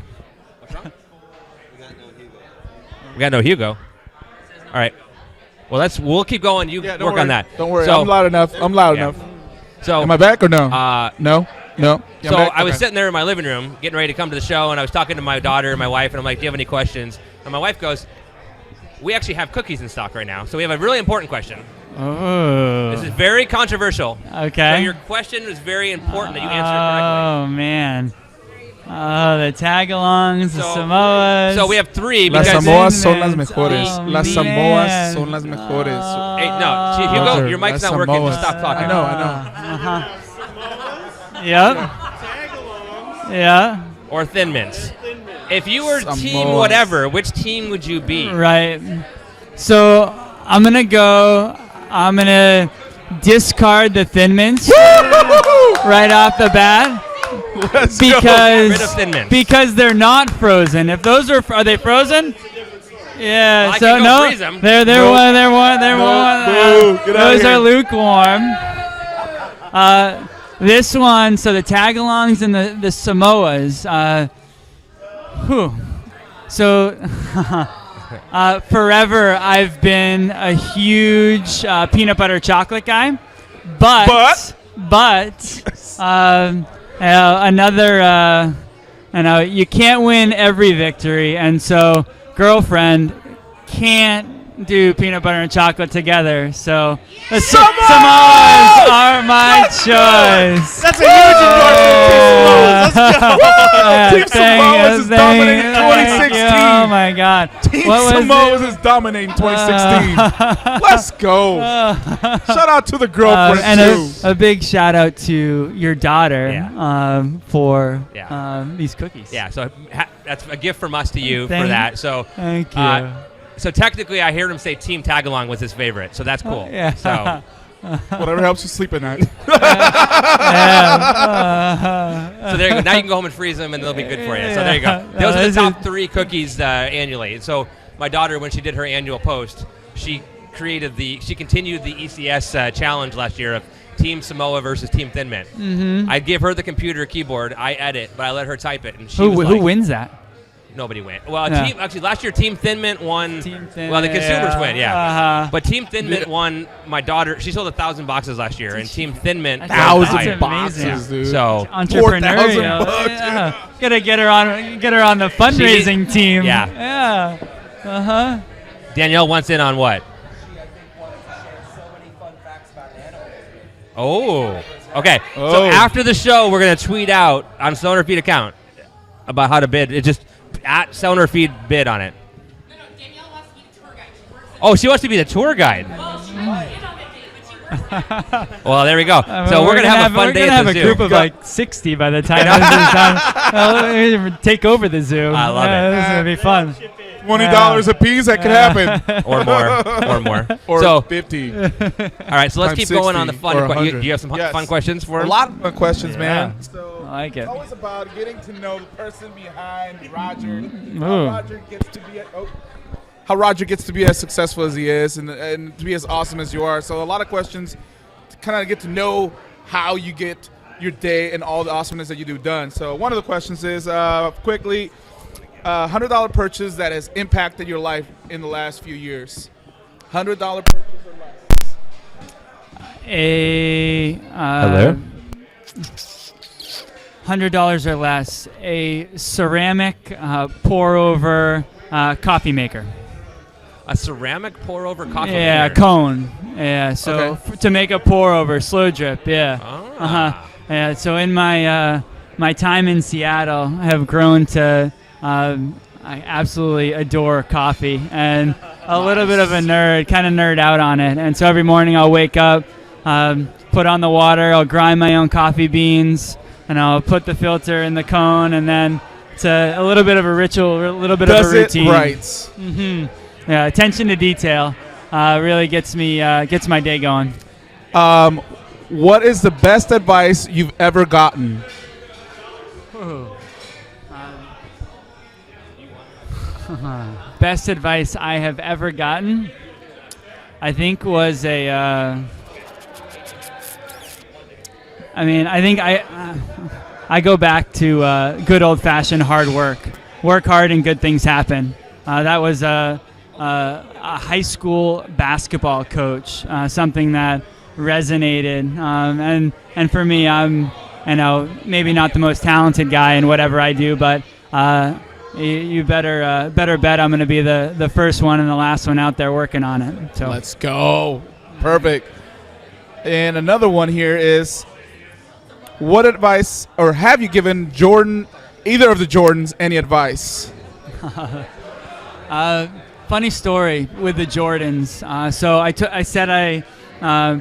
We got no Hugo. All right. Well, we'll keep going. You Don't work worry. on that. Don't worry. So, I'm loud enough. Yeah. So, Am I back or no? no. No. Yeah, So I'm back? I was Okay. sitting there in my living room getting ready to come to the show, and I was talking to my daughter and my wife, and I'm like, do you have any questions? And my wife goes, we actually have cookies in stock right now. So we have a really important question. Oh. This is very controversial. Okay. So your question is very important that you answer correctly. Oh man. Oh, the tagalongs, the So- Samoas. So we have three Las because... Samoas son las mejores. Oh, Las man. Samoas son las mejores. Hey, no, see, Hugo, Roger, your mic's Las not working. Just Samoas. stop talking. I know. Yep. Yeah. Or Thin Mints. If you were team Samoas. whatever, which team would you be? Right. So I'm gonna discard the Thin Mints right off the bat. Let's Get rid of Because Thin Mints. because they're not frozen. If those are they frozen? Yeah. I so can go no, freeze 'em. they're Nope. one. They're one. Boo. Get outta Those here. are lukewarm. This one. So the tagalongs and the Samoas. So forever I've been a huge peanut butter chocolate guy. But another, you can't win every victory, and so girlfriend can't do peanut butter and chocolate together. So the Samoas are my choice. That's a huge endorsement. Let's go. Team Samoas is dominating 2016. Oh my God. Team Samoas is dominating 2016. Let's go. Shout out to the girlfriend and too. a big shout out to your daughter for Yeah. these cookies. Yeah, so that's a gift from us to you for Thank- that. So Thank you. so technically, I heard him say Team Tagalong was his favorite, so that's cool. Yeah. So Whatever helps you sleep at night. so there you go. Now you can go home and freeze them, and they'll be good for you. So there you go. Those are the top 3 cookies annually. So my daughter, when she did her annual post, she continued the ECS challenge last year of Team Samoa versus Team Thin Mint. Mm-hmm. I give her the computer keyboard. I edit, but I let her type it, and she Who was like, wins that? Nobody went. Well, Yeah. actually, last year Team Thin Mint won. Team Thin Well, the consumers win, yeah. Uh-huh. But Team Thin Mint won. My daughter, she sold 1,000 boxes last year, and Team Thin Mint That's sold Thousands higher. of boxes, dude. So Entrepreneurial. $4,000 Yeah. Gotta get her on the fundraising team. Yeah. Yeah. Uh-huh. Danielle wants in on what? Oh. Okay. So Oh. after the show, we're gonna tweet out on SonarFeed account about how to bid. It just at SonarFeed bid on it. Danielle wants to be the tour guide. She works Oh, she wants to be the tour guide. well, she was in on the date, but she works at Well, there we go. So we're gonna have a fun day We're at gonna the have zoo. a group of like 60 by the time this is done. We'll take over the zoo. I love it. This is gonna be fun. $20 a piece, that could happen. or more. Or So 50. all right, so let's Times keep going on the 60 fun. or Do 100. you have some Yes. fun questions for A him? lot of fun questions, man. Yeah. So I like it. It's always about getting to know the person behind Roger. Ooh. How Roger gets to be as successful as he is, and to be as awesome as you are. So a lot of questions to kind of get to know how you get your day and all the awesomeness that you do done. So one of the questions is quickly, $100 purchase that has impacted your life in the last few years. $100 purchase or less. Hello? $100 or less. A ceramic pour-over coffee maker. A ceramic pour-over coffee Yeah, maker. cone. Yeah, so Okay. to make a pour-over, slow drip. Yeah. Ah. Uh-huh. Yeah. So in my my time in Seattle, I have grown to I absolutely adore coffee and a little bit of a nerd, kind of nerd out on it. And so every morning I'll wake up, put on the water, I'll grind my own coffee beans, and I'll put the filter in the cone, and then it's a little bit of a ritual, a little bit of a Does it routine. right. Mm-hmm. Yeah, attention to detail really gets my day going. What is the best advice you've ever gotten? Best advice I have ever gotten, I think, was I go back to good old-fashioned hard work. Work hard and good things happen. That was a high school basketball coach, something that resonated. And for me, I'm maybe not the most talented guy in whatever I do, but you better bet I'm going to be the first one and the last one out there working on it. So Let's go. Perfect. And another one here is, what advice, or have you given either of the Jordans, any advice? Funny story with the Jordans. So I said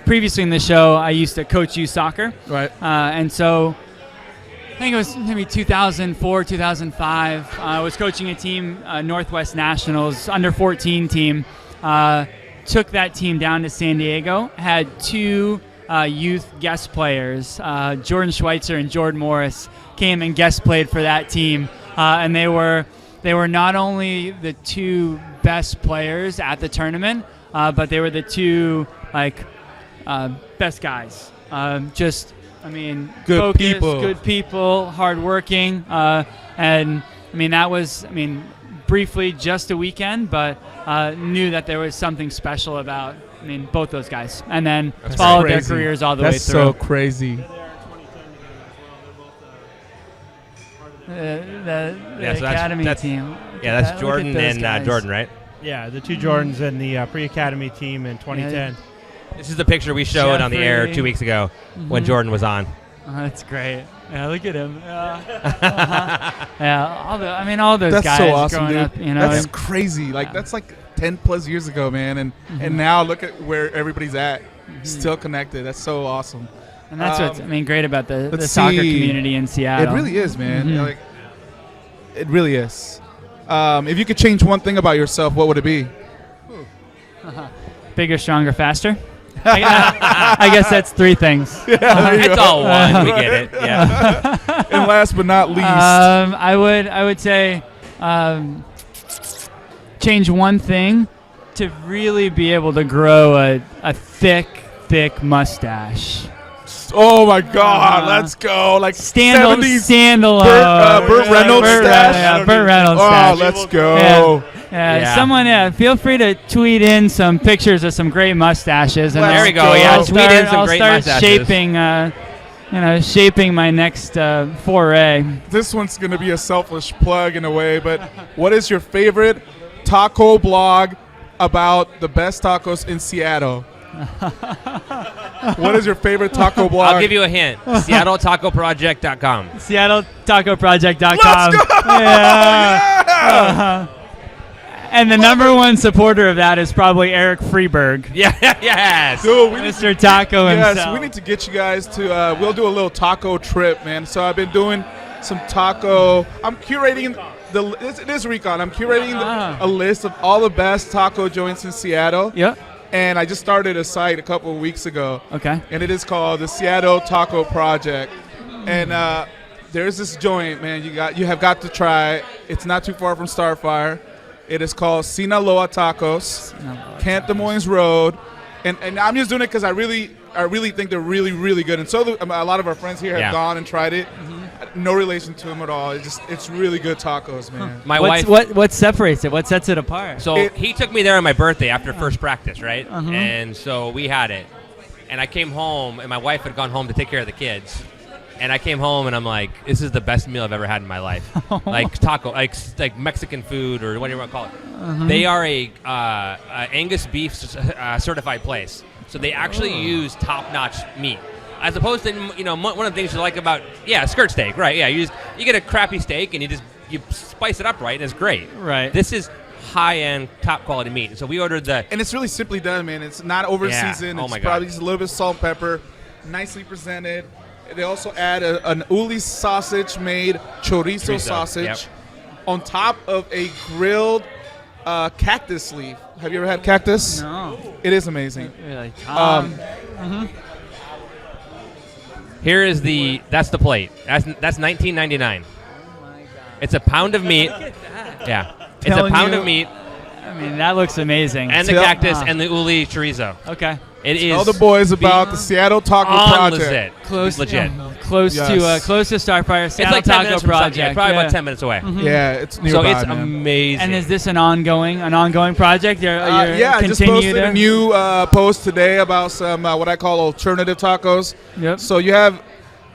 previously in the show I used to coach youth soccer. Right. And so I think it was maybe 2004, 2005. I was coaching a team, Northwest Nationals, under 14 team. Took that team down to San Diego. Had two youth guest players, Jordan Schweitzer and Jordan Morris, came and guest played for that team. And they were not only the two best players at the tournament, but they were the two best guys. Good focused, people. good people, hardworking, and that was briefly just a weekend, but knew that there was something special about I mean, both those guys, and then That's followed their crazy. careers all the That's way so through. crazy. The Yeah, so academy that's- team. Yeah, that's Look at Jordan those and guys. Jordan, right? Yeah, the two Jordans and the pre-academy team in 2010. This is the picture we showed on the air Jeffrey. 2 weeks ago when Jordan was on. Oh, that's great. Yeah, look at him. Yeah, all those That's guys so awesome, growing dude. up, you know. That's and- crazy. Like Yeah. that's like 10 plus years ago, man, and now look at where everybody's at, still connected. That's so awesome. And that's what's great about the let's soccer see. community in Seattle. It really is, man. Mhm. Like, it really is. If you could change one thing about yourself, what would it be? Bigger, stronger, faster. I guess that's three things. It's all one. We get it. Yeah. And last but not least, I would say change one thing to really be able to grow a thick mustache. oh my God, let's go! Like Stand 70s alone. Burt Reynolds stash. Yeah, Burt Reynolds Oh, stash. let's go! Yeah, someone, feel free to tweet in some pictures of some great mustaches, and There we go. I'll Yeah, start, tweet in some I'll great start mustaches. shaping my next foray. This one's gonna be a selfish plug in a way, but what is your favorite taco blog about the best tacos in Seattle? What is your favorite taco blog? I'll give you a hint. SeattleTacoProject.com. SeattleTacoProject.com. Let's go! Yeah. And the number one supporter of that is probably Eric Freeberg, Yeah. Yes. Dude, we need to Mr. Taco himself. Yes, we need to get you guys to. We'll do a little taco trip, man. So I've been doing some taco. I'm curating it is Recon. I'm curating a list of all the best taco joints in Seattle. Yep. And I just started a site a couple of weeks ago. Okay. And it is called the Seattle Taco Project. And there's this joint, man. You have got to try it. It's not too far from Starfire. It is called Sinaloa Tacos, Camp Des Moines Road, and I'm just doing it because I really think they're really, really good. And so a lot of our friends here have gone and tried it. No relation to them at all. It's really good tacos, man. My wife. What separates it? What sets it apart? So he took me there on my birthday after first practice, right? And so we had it. And I came home, and my wife had gone home to take care of the kids. And I came home, and I'm like, this is the best meal I've ever had in my life. Like taco, like Mexican food, or what do you want to call it. They are a Angus beef certified place. So they actually use top-notch meat. As opposed to, one of the things you like about, skirt steak, right? Yeah, you get a crappy steak, and you spice it up right, and it's great. Right. This is high-end, top-quality meat. So we ordered And it's really simply done, man. It's not over-seasoned. Oh It's my God. probably just a little bit of salt and pepper, nicely presented. They also add an uli sausage-made chorizo sausage yep. on top of a grilled cactus leaf. Have you ever had cactus? No. It is amazing. Really? Here is that's the plate. That's $19.99. It's a pound of meat. Yeah. It's a Telling pound you- of meat I mean, that looks amazing. and the cactus and the uli chorizo. Okay. It is Tell the boys about the Seattle Taco on Project. legit. Close, legit. Close Yes. to Starfire. It's Seattle like 10 Taco minutes from Project. It's probably yeah. about 10 minutes away. Yeah, it's So nearby, it's man. amazing. And is this an ongoing project? You're Yeah, I just continue posted to- a new post today about some what I call alternative tacos. Yep. So you have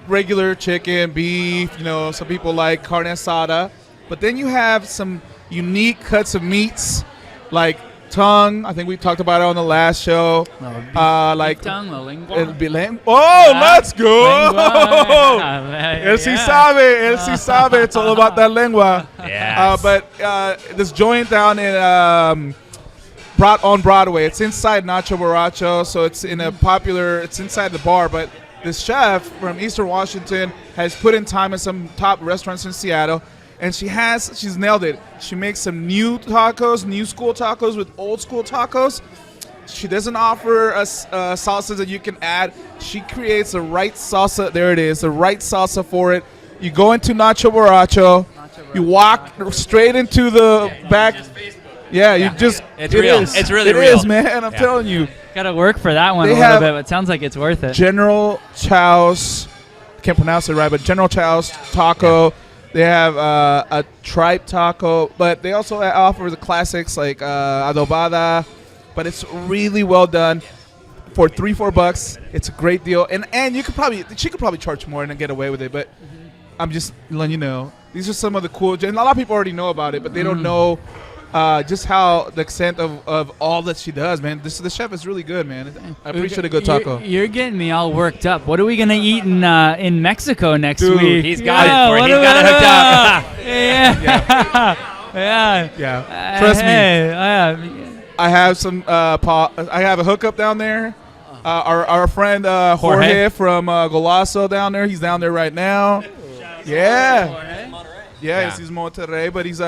regular chicken, beef, some people like carne asada, but then you have some unique cuts of meats like tongue. I think we talked about it on the last show. Like tongue, the lingua. it'll be let's go! Él Él sí sabe. It's all about that lengua. Yes. But this joint down in on Broadway. It's inside Nacho Borracho, so it's it's inside the bar. But this chef from Eastern Washington has put in time in some top restaurants in Seattle, and she's nailed it. She makes some new tacos, new school tacos with old school tacos. She doesn't offer us salsas that you can add. She creates the right salsa. There it is, the right salsa for it. You go into Nacho Borracho. You walk straight into the back. Yeah, you just. It's real. is. It's really It real. is, man. I'm telling you. Got to work for that one They a little have bit, but it sounds like it's worth it. General Chow's, can't pronounce it right, but General Chow's taco. They have a tripe taco, but they also offer the classics like adobada, but it's really well done. For $3-4, it's a great deal, and she could probably charge more and get away with it. But I'm just letting you know, these are some of the cool. And a lot of people already know about it, but they don't know just how the extent of all that she does, man. The chef is really good, man. I appreciate a good taco. You're getting me all worked up. What are we gonna eat in Mexico next week? He's got it for it. He's got it hooked up. Yeah. Trust me. I have some. I have a hookup down there. Our friend Jorge from Golazo down there. He's down there right now. Yeah. Yeah, he's Monterrey, but he's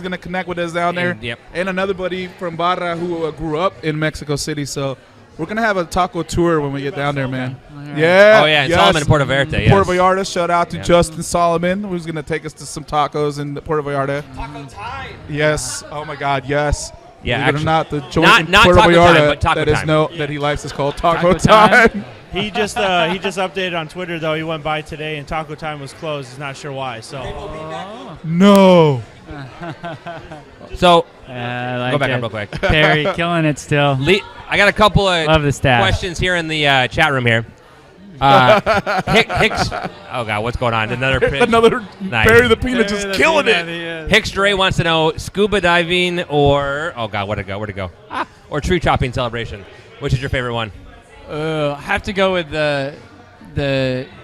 gonna connect with us down there. Yep. And another buddy from Barra who grew up in Mexico City. So we're gonna have a taco tour when we get down there, man. Yeah. Oh yeah, and Solomon Puerto Vallarta. Yes. Puerto Vallarta. Shout out to Justin Solomon, who's gonna take us to some tacos in Puerto Vallarta. Taco time. Yes. Oh my God. Yes. Yeah, Believe it or not, the joint in not Puerto taco Vallarta time, but taco time. that he likes is called Taco Time. Time. He just updated on Twitter though. He went by today and Taco Time was closed. He's not sure why. So No. So I like go back it. up real quick. Perry killing it still. I got a couple of Love the staff. questions here in the chat room here. Hicks. Oh God, what's going on? Another nice. Barry the Peanut just killing it. Hicks Dre wants to know scuba diving or where'd it go? Or tree chopping celebration. Which is your favorite one? I have to go with the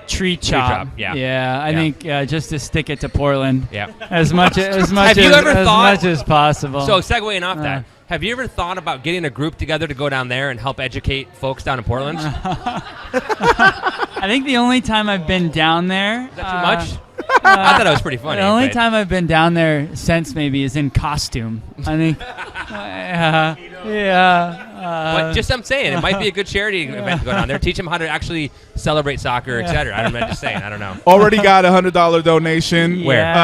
tree chop. Yeah. I think just to stick it to Portland. Yeah. As much as much as possible. So segueing off that, have you ever thought about getting a group together to go down there and help educate folks down in Portland? I think the only time I've been down there. Is that too much? I thought it was pretty funny. The only time I've been down there since maybe is in costume. I think. But just I'm saying, it might be a good charity event to go down there. Teach them how to actually celebrate soccer, etc. I'm just saying. I don't know. Already got a $100 donation. Where?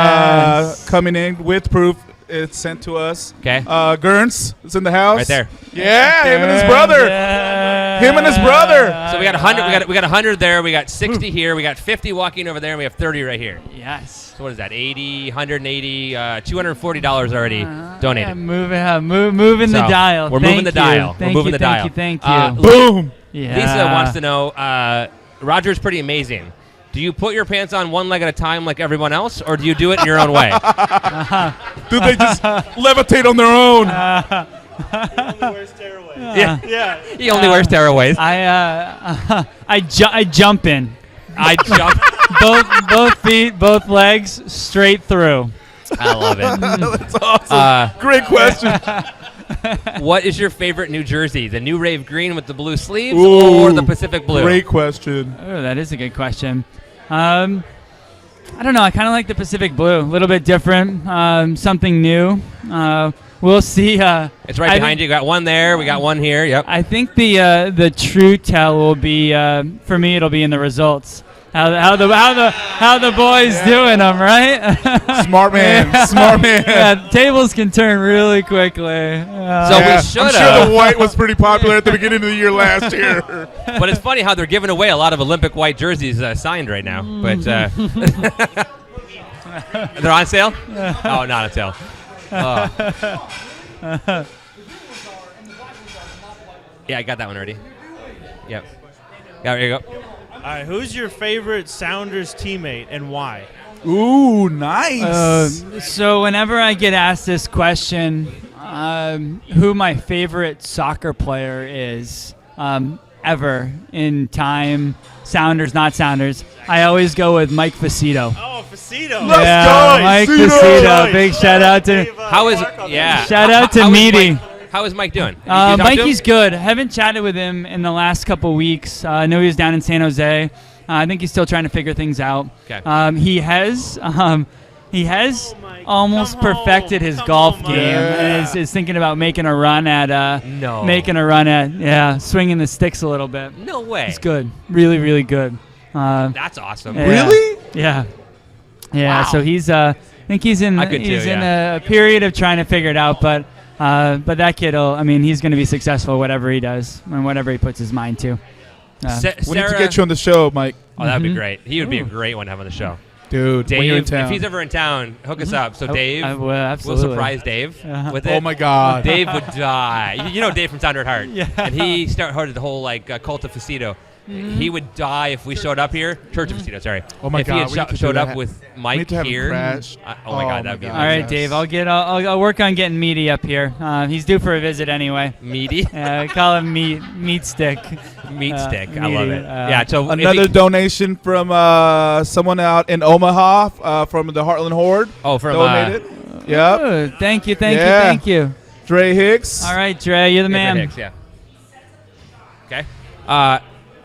Coming in with proof. It's sent to us. Okay. Gurns is in the house. Right there. Yeah, him and his brother. Him and his brother. So we got 100. We got 100 there. We got 60 here. We got 50 walking over there, and we have 30 right here. Yes. So what is that? 80, 180, $240 already donated. Yeah, moving the dial. We're moving the dial. Thank We're moving you, the dial. Thank you. Boom. Yeah. Lisa wants to know. Roger's pretty amazing. Do you put your pants on one leg at a time like everyone else, or do you do it in your own way? Do they just levitate on their own? he only wears tearaways. Yeah. He only wears tearaways. I jump in. I jump. both feet, both legs, straight through. I love it. That's awesome. Great question. What is your favorite New Jersey? The New Rave Green with the blue sleeves or the Pacific Blue? Great question. Oh, that is a good question. I don't know. I kind of like the Pacific Blue. A little bit different. Something new. We'll see. It's right behind you. You got one there. We got one here. Yep. I think the true tell will be for me. It'll be in the results. How the boys doing them, right? Smart man. Smart man. Yeah, tables can turn really quickly. So we should I'm sure the white was pretty popular at the beginning of the year last year. But it's funny how they're giving away a lot of Olympic white jerseys signed right now. But they're on sale? Oh, not on sale. Yeah, I got that one already. Yep. Yeah, there you go. All right, who's your favorite Sounders teammate and why? Ooh, nice. So whenever I get asked this question, who my favorite soccer player is ever in time, Sounders, not Sounders, I always go with Mike Facito. Oh, Facito. Let's go, Mike Facito. Facito. Big shout out to shout out to Meaty. How is Mike doing? You talk to him? Mikey's good. Haven't chatted with him in the last couple weeks. I know he was down in San Jose. I think he's still trying to figure things out. Okay. He has almost perfected his golf game and is thinking about making a run at swinging the sticks a little bit. No way. He's good. Really, really good. That's awesome. Really? Yeah. Yeah. Wow. So he's I think he's in a period of trying to figure it out, but that kid he's going to be successful whatever he does and whatever he puts his mind to. We need to get you on the show, Mike. Oh, that would be great. He would be a great one to have on the show. Dude, when you're in Dave, town. if he's ever in town, hook us up. So Dave, I will, we'll absolutely. surprise Dave with it. Oh my God. Dave would die. You know Dave from Sound Heart. Yeah. And he started the whole cult of Faceto. He would die if we showed up here. Church of Faceto, sorry. Oh my if God, we he need had to showed do up that. with We Mike need to have him here. crash. Oh my God, that'd be All amazing. right, Dave. I'll work on getting Meaty up here. He's due for a visit anyway. Meaty. We call him Meat Stick. Meat stick. I Meaty, love it. Yeah. So if Another he- donation from someone out in Omaha from the Heartland Horde. Oh, from donated. Yep. Oh, thank you. Yeah. Thank you. Dre Hicks. All right, Dre, you're the man. Hicks, yeah. Okay.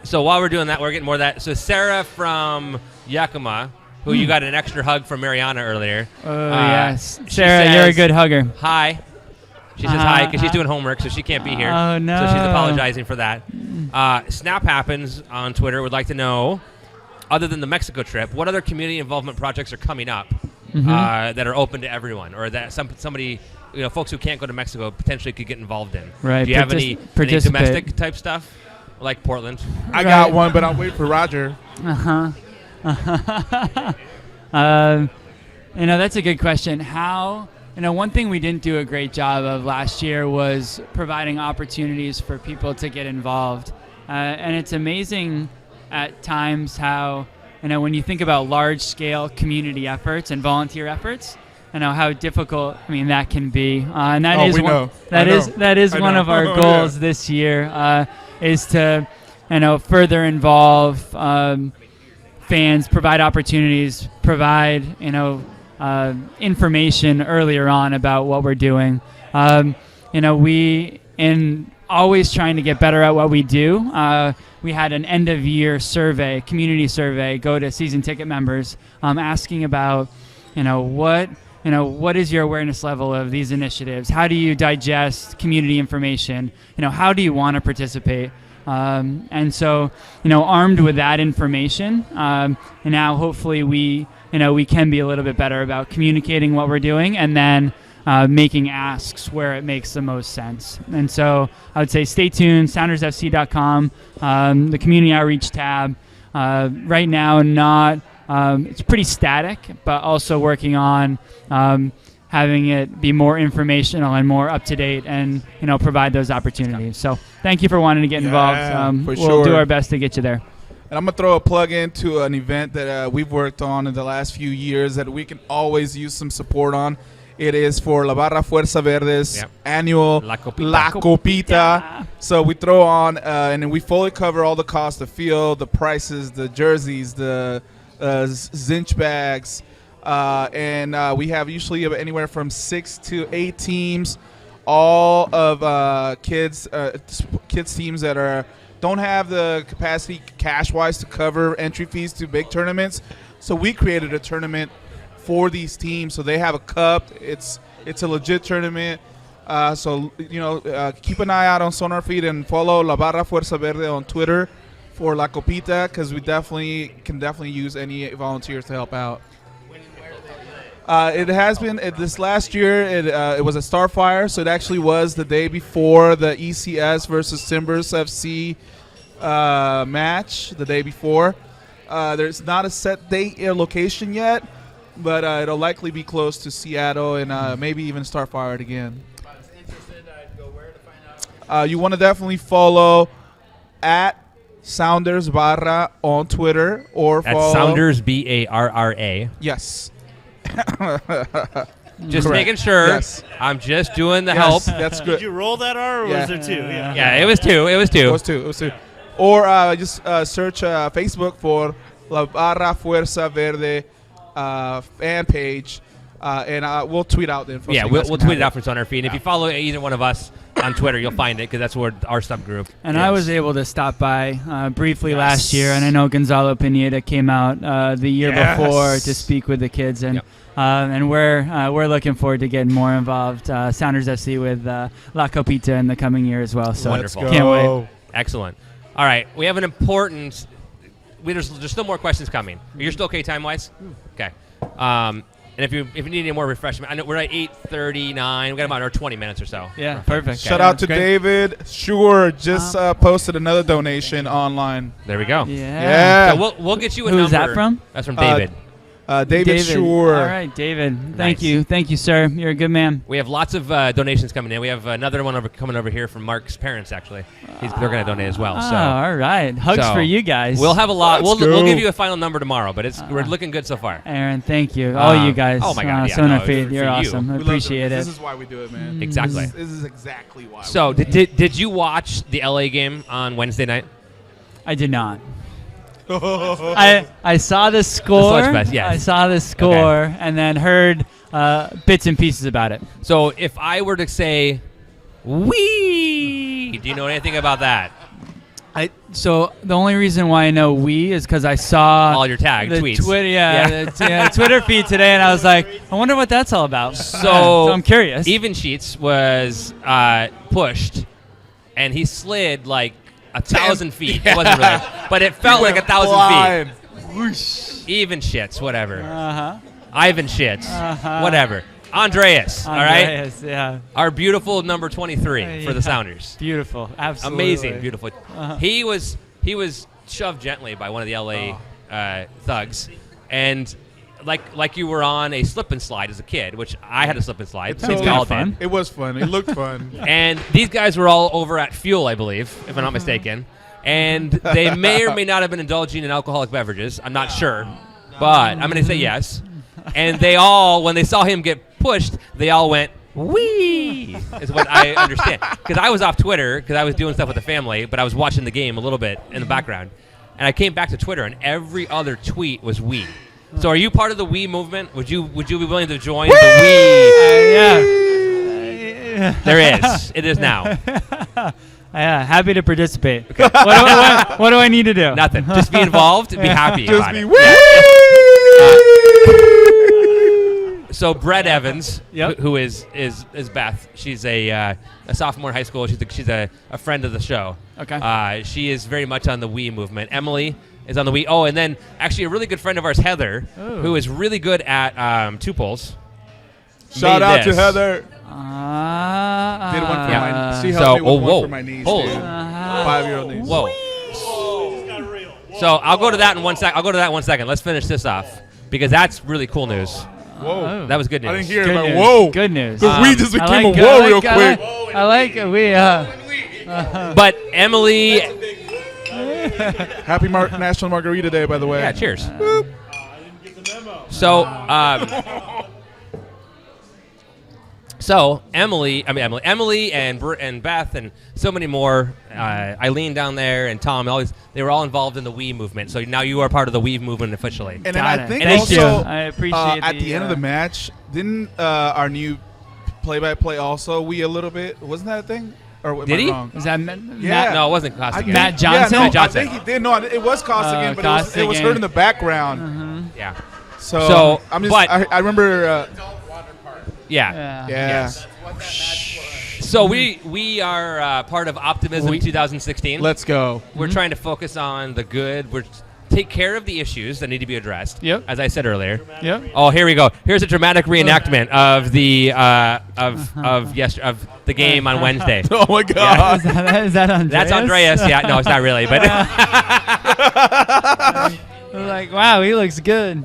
So while we're doing that, we're getting more of that. So Sarah from Yakima, who you got an extra hug from Mariana earlier. Yes. she Sarah, you're a says, good hugger. Hi. She says hi because she's doing homework, so she can't be here. Oh, no. So she's apologizing for that. Snap Happens on Twitter would like to know, other than the Mexico trip, what other community involvement projects are coming up that are open to everyone, or that somebody, folks who can't go to Mexico potentially could get involved in. Right, Do you have any participate. domestic type stuff, like Portland? I got one, but I'll wait for Roger. That's a good question. One thing we didn't do a great job of last year was providing opportunities for people to get involved. And it's amazing at times how, when you think about large-scale community efforts and volunteer efforts, how difficult that can be. And that is we one, know. that is I one know. of our Yeah. goals this year is to further involve fans, provide opportunities, provide information earlier on about what we're doing. We in always trying to get better at what we do. We had an end of year survey, community survey, go to season ticket members, asking about what is your awareness level of these initiatives? How do you digest community information? How do you want to participate? And so, armed with that information, and now hopefully we can be a little bit better about communicating what we're doing and then making asks where it makes the most sense. And so I would say stay tuned, soundersfc.com, the community outreach tab. Right now, it's pretty static, but also working on having it be more informational and more up to date, and provide those opportunities. So thank you for wanting to get involved. For We'll do sure. our best to get you there. And I'm going to throw a plug into an event that we've worked on in the last few years that we can always use some support on. It is for La Barra Fuerza Verde's annual La Copita. La Copita. So we throw on, and we fully cover all the costs, the field, the prices, the jerseys, the Zinch bags. And we have usually anywhere from 6 to 8 teams, all of kids teams that don't have the capacity cash-wise to cover entry fees to big tournaments. So we created a tournament for these teams, so they have a cup. It's a legit tournament. So keep an eye out on SonarFeed and follow La Barra Fuerza Verde on Twitter for La Copita, because we can definitely use any volunteers to help out. It has been this last year. It was a Starfire, so it actually was the day before the ECS versus Timbers FC match. The day before, there's not a set date or location yet, but it'll likely be close to Seattle and maybe even Starfire again. If I was interested, I'd go where to find out? You want to definitely follow at Sounders Barra on Twitter, or At follow Sounders BARRA. Yes. Just Correct. making sure. Yes. I'm just doing the Yes, help. that's Did good. you roll that R, or Yeah. was there two? Yeah, it was two. It was two. It was two. Or just search Facebook for La Barra Fuerza Verde fan page, and we'll tweet out the info. Yeah, so you we'll guys can tweet it have out from SonarFeed. And if you follow either one of us on Twitter, you'll find it, because that's where our subgroup And is. I was able to stop by briefly last year, and I know Gonzalo Pineda came out the year before to speak with the kids, and and we're looking forward to getting more involved. Sounders FC with La Copita in the coming year as well. So Wonderful. can't wait. Excellent. All right, we have an important. There's still more questions coming. You're still okay time-wise? Okay. And if you need any more refreshment, I know we're at 8:39. We got about 20 minutes or so. Yeah, perfect. Shout out to David. Sure, just posted another donation online. There we go. Yeah. Yeah. So we'll get you a Who's number. that from? That's from David. David Shore. All right, David. Nice. Thank you, sir. You're a good man. We have lots of donations coming in. We have another one coming over here from Mark's parents, actually. They're going to donate as well. So all right. Hugs for you guys. We'll have a lot. Let's We'll go. give you a final number tomorrow, but we're looking good so far. Aaron, thank you. All you guys. Oh, my God. Yeah, SonarFeed, for you're you. awesome. I We love appreciate it. it. This is why we do it, man. Exactly. This is exactly why. So did you watch the LA game on Wednesday night? I did not. I saw the score. Sludge yes. I saw the score and then heard bits and pieces about it. So if I were to say, "Wee," do you know anything about that? So the only reason why I know we is because I saw All your tagged the tweets. the Twitter feed today, and I was like, I wonder what that's all about. So I'm curious. Even Sheets was pushed, and he slid like 1,000 feet. It wasn't really, but it felt like 1,000 feet. Even Shits, whatever. Ivan Shits, whatever. Andreas, all right? Yeah. Our beautiful number 23 for the Sounders. Beautiful. Absolutely. Amazing, beautiful. He was shoved gently by one of the LA thugs, and like you were on a slip and slide as a kid, which I had a slip and slide. It's I think we all did. It was fun. It looked fun. And these guys were all over at Fuel, I believe, if I'm not mistaken. And they may or may not have been indulging in alcoholic beverages. I'm not sure, but I'm going to say yes. And they all, when they saw him get pushed, they all went, "Wee!" is what I understand. Because I was off Twitter because I was doing stuff with the family, but I was watching the game a little bit in the background. And I came back to Twitter, and every other tweet was "Wee." So are you part of the "Wee" movement? Would you be willing to join the "Wee"? Yeah. There is. It is now. Yeah, happy to participate. What do I need to do? Nothing. Just be involved. Be happy Just about be it. So Brett Evans, who is Beth. She's a sophomore in high school. She's a friend of the show. Okay. She is very much on the "We" movement. Emily is on the "We." Oh, and then actually a really good friend of ours, Heather, who is really good at two poles. Shout out to Heather. Did one for my she helped me with one for my niece, Holy. dude. 5-year-old niece. Whoa. So I'll go to that in 1 second. Let's finish this off because that's really cool news. Whoa. That was good news. I didn't hear Good it. Like, news. whoa. Good news. The we just became a whoa real quick. I like we. But Emily, Happy National Margarita Day, by the way. yeah, cheers. So, Emily and Beth and so many more, Eileen down there and Tom, they were all involved in the "We" movement. So now you are part of the "We" movement officially. And then Got I it. think Thank also, you. I appreciate at the end of the match, didn't our new play-by-play also "We" a little bit? Wasn't that a thing? Or am Did I he? wrong? Is that Yeah. No, it wasn't Costigan. Matt Johnson? Yeah, no, Matt Johnson. I think he did. No, it was Costigan, but it was Costigan. heard in the background. Yeah. So I'm just. but- I remember. Yeah. Yeah. So we are part of Optimism 2016. Let's go. We're trying to focus on the good. We're take care of the issues that need to be addressed. Yep. As I said earlier. Yep. Oh, here we go. Here's a dramatic reenactment of the of the game on Wednesday. Oh my God. Is that Andreas? That's Andreas. Yeah, no, it's not really, but Like, wow, he looks good.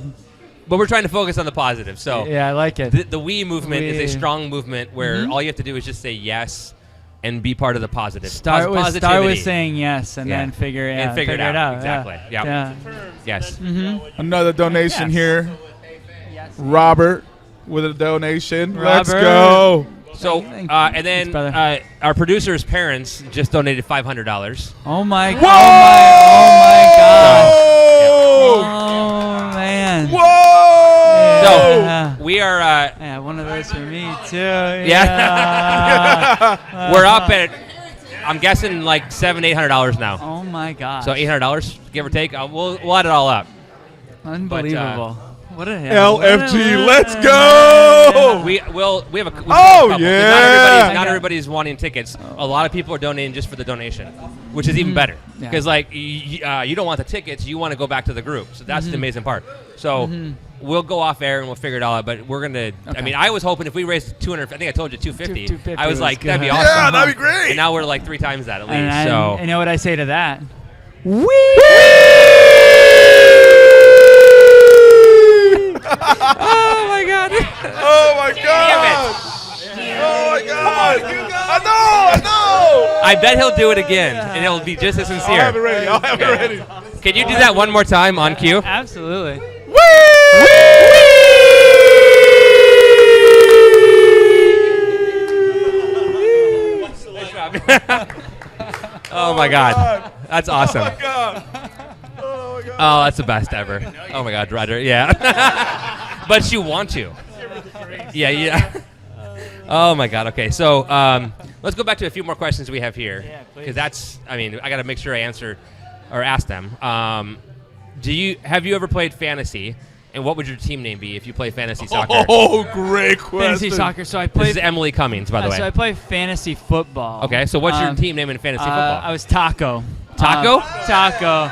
but we're trying to focus on the positive. So Yeah, I like it. the "We" movement is a strong movement where all you have to do is just say yes and be part of the positive. Start with Positivity. saying yes and Yeah. then figure it And out. figure it out. Exactly. Yeah. Yep. Yeah. Yes. Another donation Yes. here. Robert with a donation. Let's Robert. go. So Thank and Thanks, then brother. our producer's parents just donated $500. Oh my Whoa! God. Whoa! Oh man. Whoa! Yeah. So we are Yeah, one of those for me too. Yeah. we're up at I'm guessing like $700-800 now. Oh my God. So $800 give or take. We'll add it all up. Unbelievable. What a LFG, let's go! We have a Oh, couple, 'cause yeah. Not everybody's wanting tickets. A lot of people are donating just for the donation, which is even better. Yeah. Because like you don't want the tickets, you want to go back to the group. So that's the amazing part. So we'll go off air and we'll figure it all out. But we're gonna. I mean, I was hoping if we raised 200. I think I told you 250. 250 I was was like, good. that'd be awesome. Yeah, that'd be great. And now we're like 3 times that at least. And So you know what I say to that? Oh my god! Oh my god! I know! I bet he'll do it again, and it'll be just as sincere. I'll have it ready. I'll have it ready. Can you do that one more time on cue? Absolutely. Oh my god. That's awesome. Oh my god! Oh my god! Oh, that's the best ever. Oh my god, Roger. Yeah. But you want to. Yeah. Oh my god. Okay. So let's go back to a few more questions we have here. Yeah, please. Because I got to make sure I answer or ask them. Have you ever played fantasy? And what would your team name be if you play fantasy soccer? Oh, great question. Fantasy soccer. So I This play. is Emily Cummings, by the way. So I play fantasy football. Okay. So what's your team name in fantasy football? I was Taco. Taco? Taco.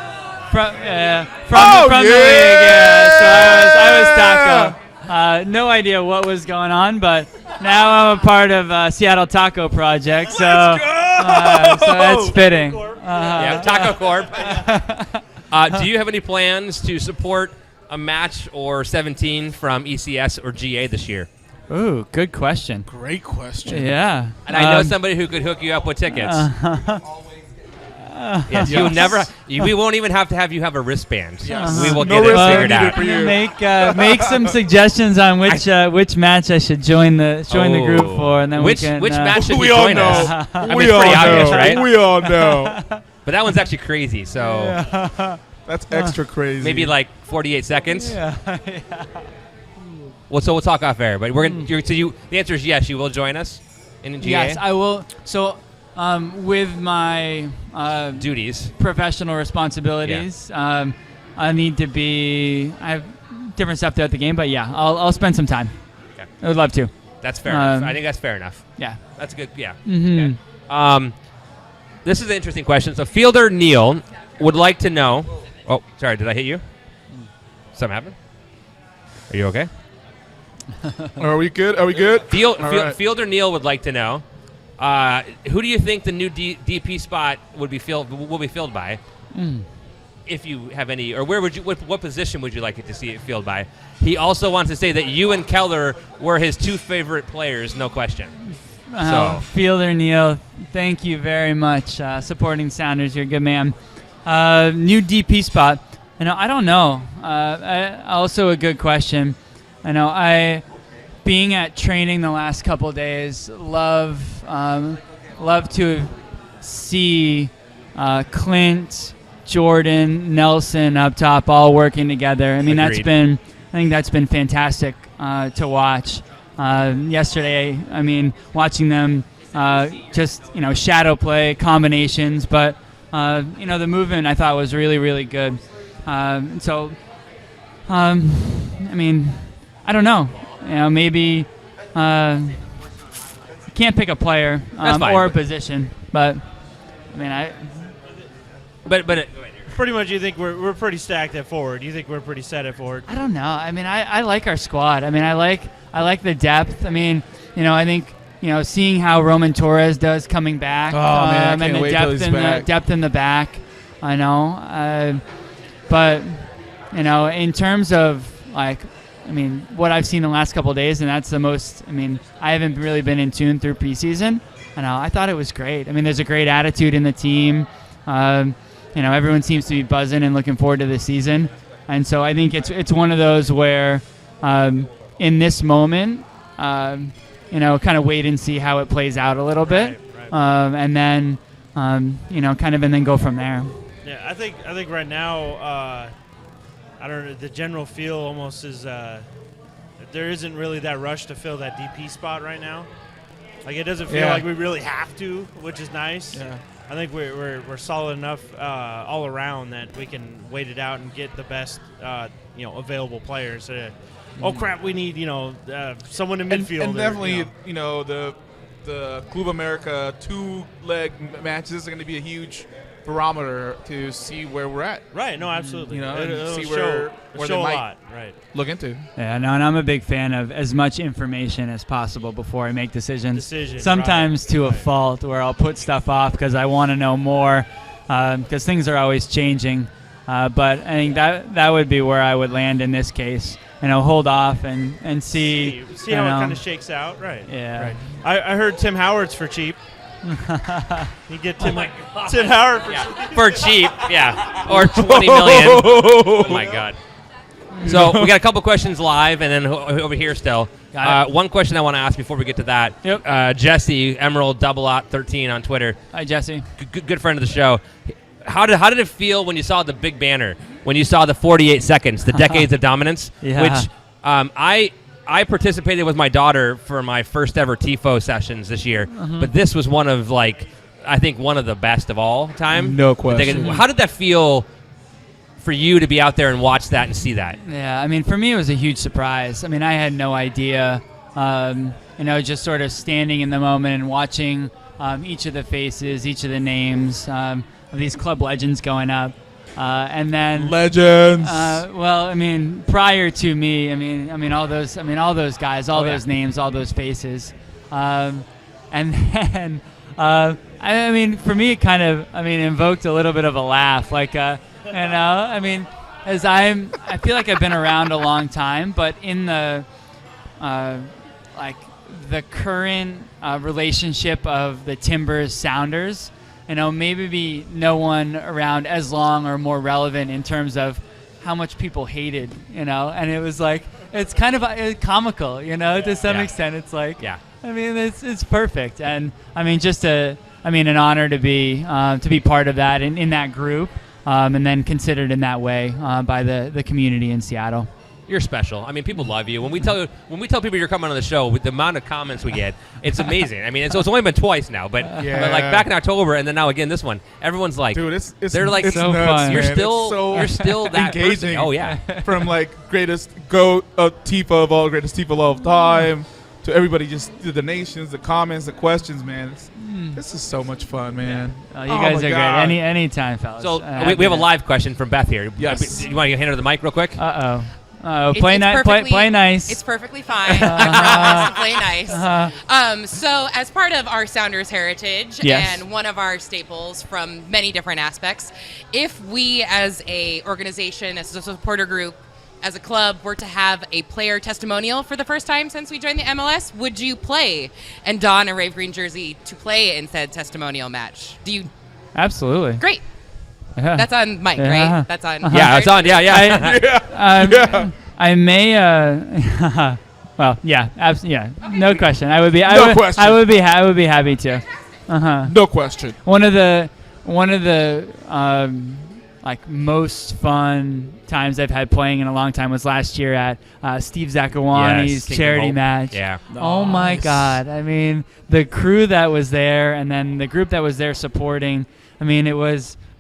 From Oh, the league. Yeah. So I was Taco. No idea what was going on, but now I'm a part of Seattle Taco Project. So that's fitting. Yeah, Taco Corp. Do you have any plans to support a match or 17 from ECS or GA this year? Ooh, good question. Great question. Yeah. And I know somebody who could hook you up with tickets. Yes, you'll never. We won't even have to have you have a wristband. Yes. We will No get it wristband figured needed out. for you. Make some suggestions on which match I should join the group for, and then which we can. match should We you all join know. us? I mean, We it's all pretty obvious, know. right? We all know. But that one's actually crazy. So That's extra crazy. maybe like 48 seconds. Yeah. Well, so we'll talk off air. But we're gonna. The answer is yes. You will join us in GA. Yes, I will. So, with my Duties. professional responsibilities, I need to be. I have different stuff throughout the game, but yeah, I'll spend some time. Okay. I would love to. That's fair enough. Um, I think that's fair enough. Yeah. That's good. Yeah. Mhm. Okay. This is an interesting question. So Fielder Neil would like to know. Oh, sorry. Did I hit you? Something happened? Are you okay? Are we good? Are we good? All right. Fielder Neil would like to know. Who do you think the new DP spot will be filled by? If you have any, or what position would you like it to see it filled by? He also wants to say that you and Keller were his two favorite players, no question. Fielder Neil, thank you very much. Supporting Sounders, you're a good man. New DP spot. I don't know. Also a good question. Being at training the last couple of days, love to see Clint, Jordan, Nelson up top all working together. I think that's been fantastic to watch. Yesterday, watching them just shadow play combinations, but the movement I thought was really, really good. I don't know. Maybe I can't pick a player or a position, but Pretty much, you think we're pretty stacked at forward. You think we're pretty set at forward? I don't know. I like our squad. I like the depth. I think seeing how Roman Torres does coming back. Oh man, I can't and wait till he's back. Depth in the back. I know, but in terms of what I've seen the last couple of days, and that's the most. I haven't really been in tune through preseason. I thought it was great. There's a great attitude in the team. Everyone seems to be buzzing and looking forward to the season, and so I think it's one of those where, in this moment, kind of wait and see how it plays out a little bit, Right. and then, and then go from there. Yeah, I think right now, I don't know. The general feel almost is there isn't really that rush to fill that DP spot right now. Like it doesn't feel like we really have to, which is nice. Yeah. I think we're solid enough all around that we can wait it out and get the best available players. Oh crap, we need someone in midfield. And definitely the Club America 2-leg matches are going to be a huge barometer to see where we're at. Right. No, absolutely. And see it'll where show they a might lot. Right. look into. Yeah, no, and I'm a big fan of as much information as possible before I make decisions. Decisions, Sometimes right, to a right. fault, where I'll put stuff off because I want to know more, because things are always changing. But I think that would be where I would land in this case. hold off and see See how it kind of shakes out, right? Yeah. Right. I heard Tim Howard's for cheap. You get Tim Howard for cheap. For cheap, yeah, or 20 million. Oh my God. So we got a couple questions live, and then over here still. One question I want to ask before we get to that. Yep. Jesse Emerald 13 on Twitter. Hi, Jesse. Good friend of the show. How did it feel when you saw the big banner? When you saw the 48 seconds, the decades of dominance? Yeah. Which I participated with my daughter for my first ever TIFO sessions this year, but this was one of I think one of the best of all time. No question. How did that feel for you to be out there and watch that and see that? Yeah, I mean, for me, it was a huge surprise. I mean, I had no idea, just sort of standing in the moment and watching each of the faces, each of the names of these club legends going up. And then Legends. well, I mean, prior to me, I mean, all those guys, those names, all those faces, and then, I mean, for me, it kind of, invoked a little bit of a laugh, I mean, as I feel like I've been around a long time, but in the, the current relationship of the Timbers Sounders. Maybe no one around as long or more relevant in terms of how much people hated, and it was it's kind of comical, to some extent. It's it's perfect. And just an honor to be part of that in that group, and then considered in that way by the community in Seattle. You're special. I mean, people love you. When we tell people you're coming on the show, with the amount of comments we get, it's amazing. I mean, it's only been twice now, but back in October, and then now again this one, everyone's like, dude, they're it's so nuts, fun. You're man. still that engaging. person. Oh yeah. From greatest GOAT Tifa of all, greatest Tifa of all time, to everybody, just the donations, the comments, the questions, man. This is so much fun, man. You guys are God. great. Anytime, fellas. So we have a live question from Beth here. Yes. You want to hand her the mic real quick? Play nice. It's perfectly fine. I promise to play nice. So as part of our Sounders heritage and one of our staples from many different aspects, if we as a organization, as a supporter group, as a club, were to have a player testimonial for the first time since we joined the MLS, would you play and don a Rave Green jersey to play in said testimonial match? Do you? Absolutely. Great. Yeah. That's on mic, right? That's on. Yeah, it's on. Yeah. I may. Well, yeah, absolutely. No question. I would be. question. I would be happy to. No question. One of the most fun times I've had playing in a long time was last year at Steve Zakawani's charity match. Yeah. Oh my God! I mean, the crew that was there, and then the group that was there supporting.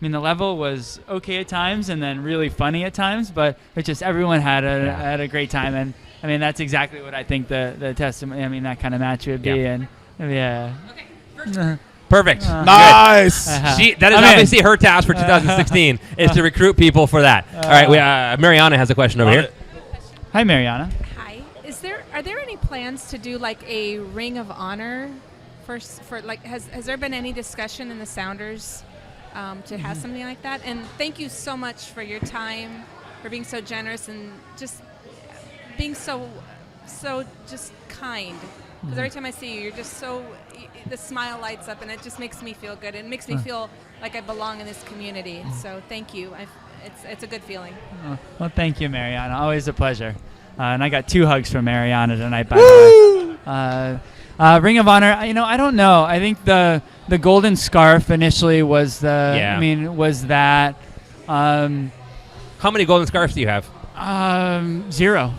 The level was okay at times, and then really funny at times. But it just everyone had a great time, and that's exactly what I think the testimony. That kind of match would be, and Okay. Perfect. Nice. That is obviously her task for 2016 is to recruit people for that. All right, Mariana has a question over here. Hi, Mariana. Hi. Are there any plans to do a Ring of Honor for has there been any discussion in the Sounders to have something like that? And thank you so much for your time, for being so generous and just being so just kind. Because every time I see you, you're just the smile lights up, and it just makes me feel good. It makes me feel like I belong in this community. So thank you. It's a good feeling. Well, thank you, Mariana. Always a pleasure. And I got 2 hugs from Mariana tonight, by the way. Ring of Honor, I don't know. I think the golden scarf initially was was that. How many golden scarves do you have? 0.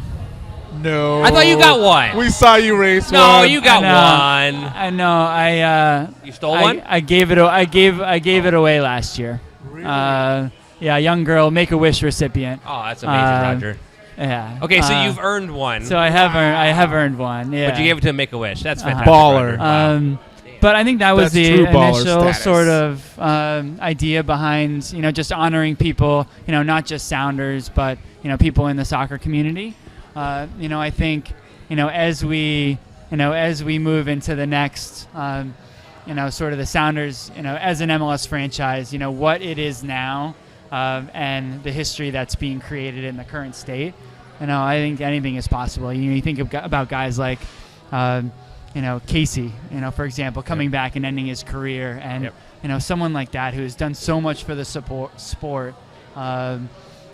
No. I thought you got one. We saw you race one. No, you got one. I know. You stole one? I gave it. I gave it away last year. Really? Young girl, Make-A-Wish recipient. Oh, that's amazing, Roger. Yeah. Okay, so you've earned one. So I have earned one. Yeah. But you gave it to Make-A-Wish. That's fantastic. Baller. Wow. But I think that was That's the true baller initial status. sort of idea behind, just honoring people, not just Sounders, but, people in the soccer community. I think, as we move into the next, sort of the Sounders, as an MLS franchise, what it is now, and the history that's being created in the current state. I think anything is possible. You think about guys like, Casey, for example, coming back and ending his career, and someone like that who's done so much for the sport. I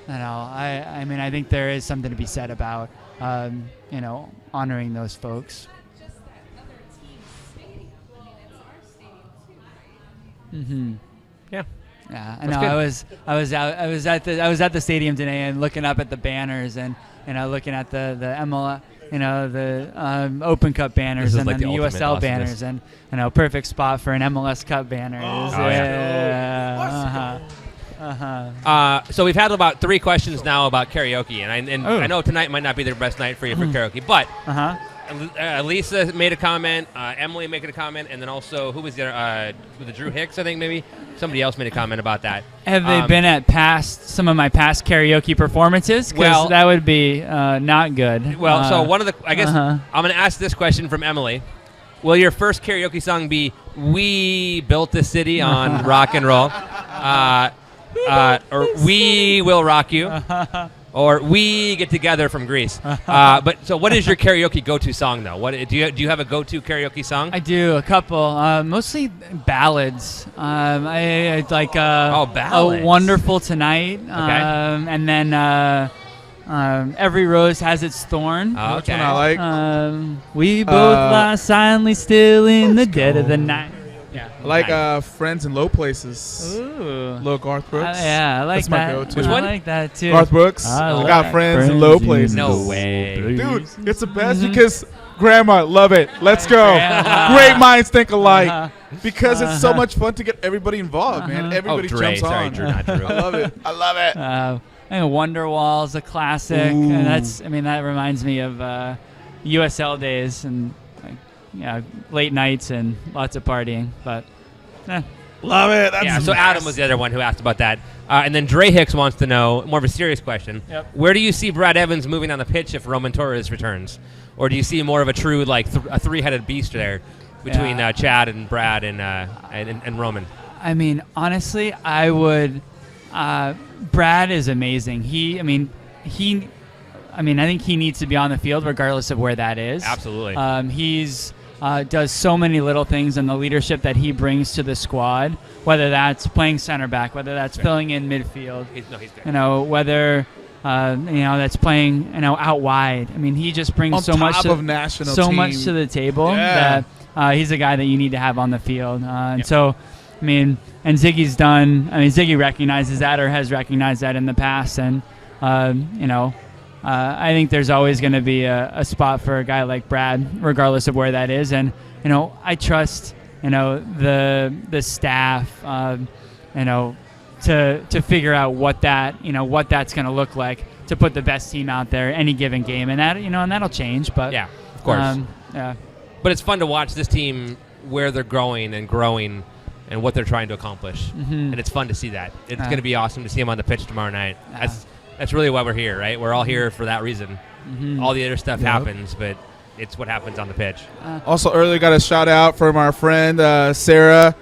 mean, I think there is something to be said about, honoring those folks. Just that other team's stadium. I mean, it's our stadium too, right? Mm-hmm. Yeah. Yeah, I know. I was at the stadium today and looking up at the banners and looking at the MLS, the Open Cup banners and like then the ultimate USL banners and perfect spot for an MLS Cup banner. So we've had about 3 questions now about karaoke, and I know tonight might not be the best night for you for karaoke, but Lisa made a comment, Emily making a comment, and then also who was there? Was it Drew Hicks? I think maybe somebody else made a comment about that. Have they been at some of my past karaoke performances? Because that would be not good. Well, so one of the I guess I'm going to ask this question from Emily. Will your first karaoke song be "We Built This City" on rock and roll, or "We Will Rock You"? Or "We Get Together" from Greece. But so, what is your karaoke go-to song, though? What do you have a go-to karaoke song? I do a couple, mostly ballads. I like ballads. "A Wonderful Tonight," and then "Every Rose Has Its Thorn." Which one I like? We both lie silently still in the dead of the night. Yeah, I like "Friends in Low Places." Ooh, little Garth Brooks. Yeah, I like That's that. my go-to. Which one? I like that too. Garth Brooks. I got friends in low places. No way, dude! It's the best because Grandma, love it. Let's go. Great minds think alike. Because it's so much fun to get everybody involved, man. Everybody jumps on. Sorry, Drew, not Drew. I love it. I love it. I think Wonderwall's a classic, and that reminds me of USL days and late nights and lots of partying. But love it. That's so Adam was the other one who asked about that, and then Dre Hicks wants to know more of a serious question. Yep. Where do you see Brad Evans moving on the pitch if Roman Torres returns, or do you see more of a true a three-headed beast there between Chad and Brad and Roman? I mean, honestly, I would. Brad is amazing. I think he needs to be on the field regardless of where that is. Absolutely. He's does so many little things, and the leadership that he brings to the squad, whether that's playing center back, whether that's filling in midfield, He's good. Whether that's playing out wide. I mean, he just brings on so top much of national team. much to the table that he's a guy that you need to have on the field. And so, I mean, and Ziggy's done. I mean, Ziggy recognizes that or has recognized that in the past, and I think there's always going to be a spot for a guy like Brad, regardless of where that is. And I trust the staff, to figure out what that's going to look like to put the best team out there any given game, and that and that'll change. But yeah, of course. But it's fun to watch this team where they're growing and what they're trying to accomplish, and it's fun to see that. It's going to be awesome to see them on the pitch tomorrow night. That's really why we're here, right? We're all here for that reason. All the other stuff happens, but it's what happens on the pitch. Also, earlier got a shout out from our friend Sarah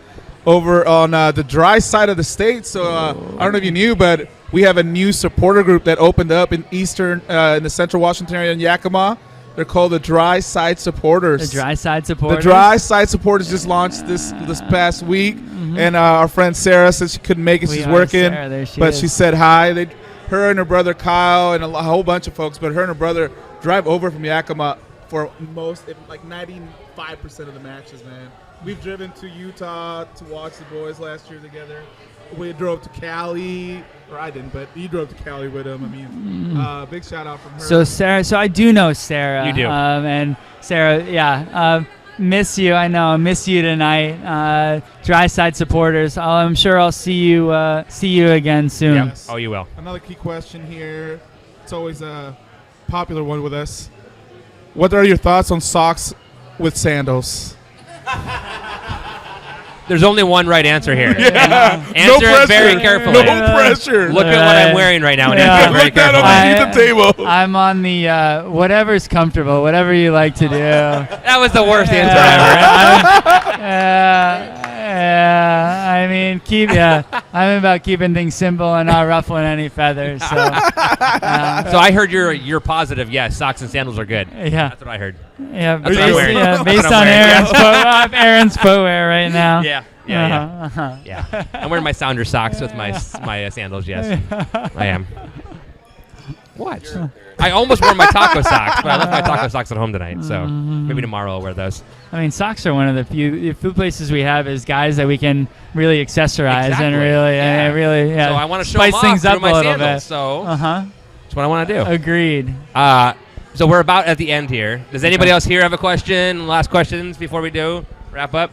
over on the dry side of the state. So I don't know if you knew, but we have a new supporter group that opened up in in the central Washington area in Yakima. They're called the Dry Side Supporters. The Dry Side Supporters. The Dry Side Supporters just launched this past week, and our friend Sarah said she couldn't make it. She's working, but she said hi. Her and her brother Kyle and a whole bunch of folks, but her and her brother drive over from Yakima for like 95% of the matches, man. We've driven to Utah to watch the boys last year together. We drove to Cali, or I didn't, but you drove to Cali with them. I mean, big shout out from her. So Sarah, I do know Sarah. You do. And Sarah, miss you. I know, miss you tonight. Dry Side Supporters. I'm sure I'll see you again soon. Yes. Oh, you will. Another key question here. It's always a popular one with us. What are your thoughts on socks with sandals? There's only one right answer here. Answer it very carefully. No pressure. Look at what I'm wearing right now and answer it very Look that carefully. underneath the table. I'm on the whatever's comfortable, whatever you like to do. That was the worst answer ever. I mean, I'm about keeping things simple and not ruffling any feathers. So, So I heard you're positive. Yes, socks and sandals are good. Yeah. That's what I heard. Yeah, That's what I'm wearing. based That's what on I'm wearing. Aaron's footwear right now. Yeah. I'm wearing my Sounder socks with my sandals. Yes, I am. What? I almost wore my taco socks, but I left my taco socks at home tonight. So maybe tomorrow I'll wear those. I mean, socks are one of the few places we have as guys that we can really accessorize and really, So I want to show spice them things off up through a my little sandals. bit. So that's what I want to do. Agreed. So we're about at the end here. Does anybody else here have a question? Last questions before we do wrap up?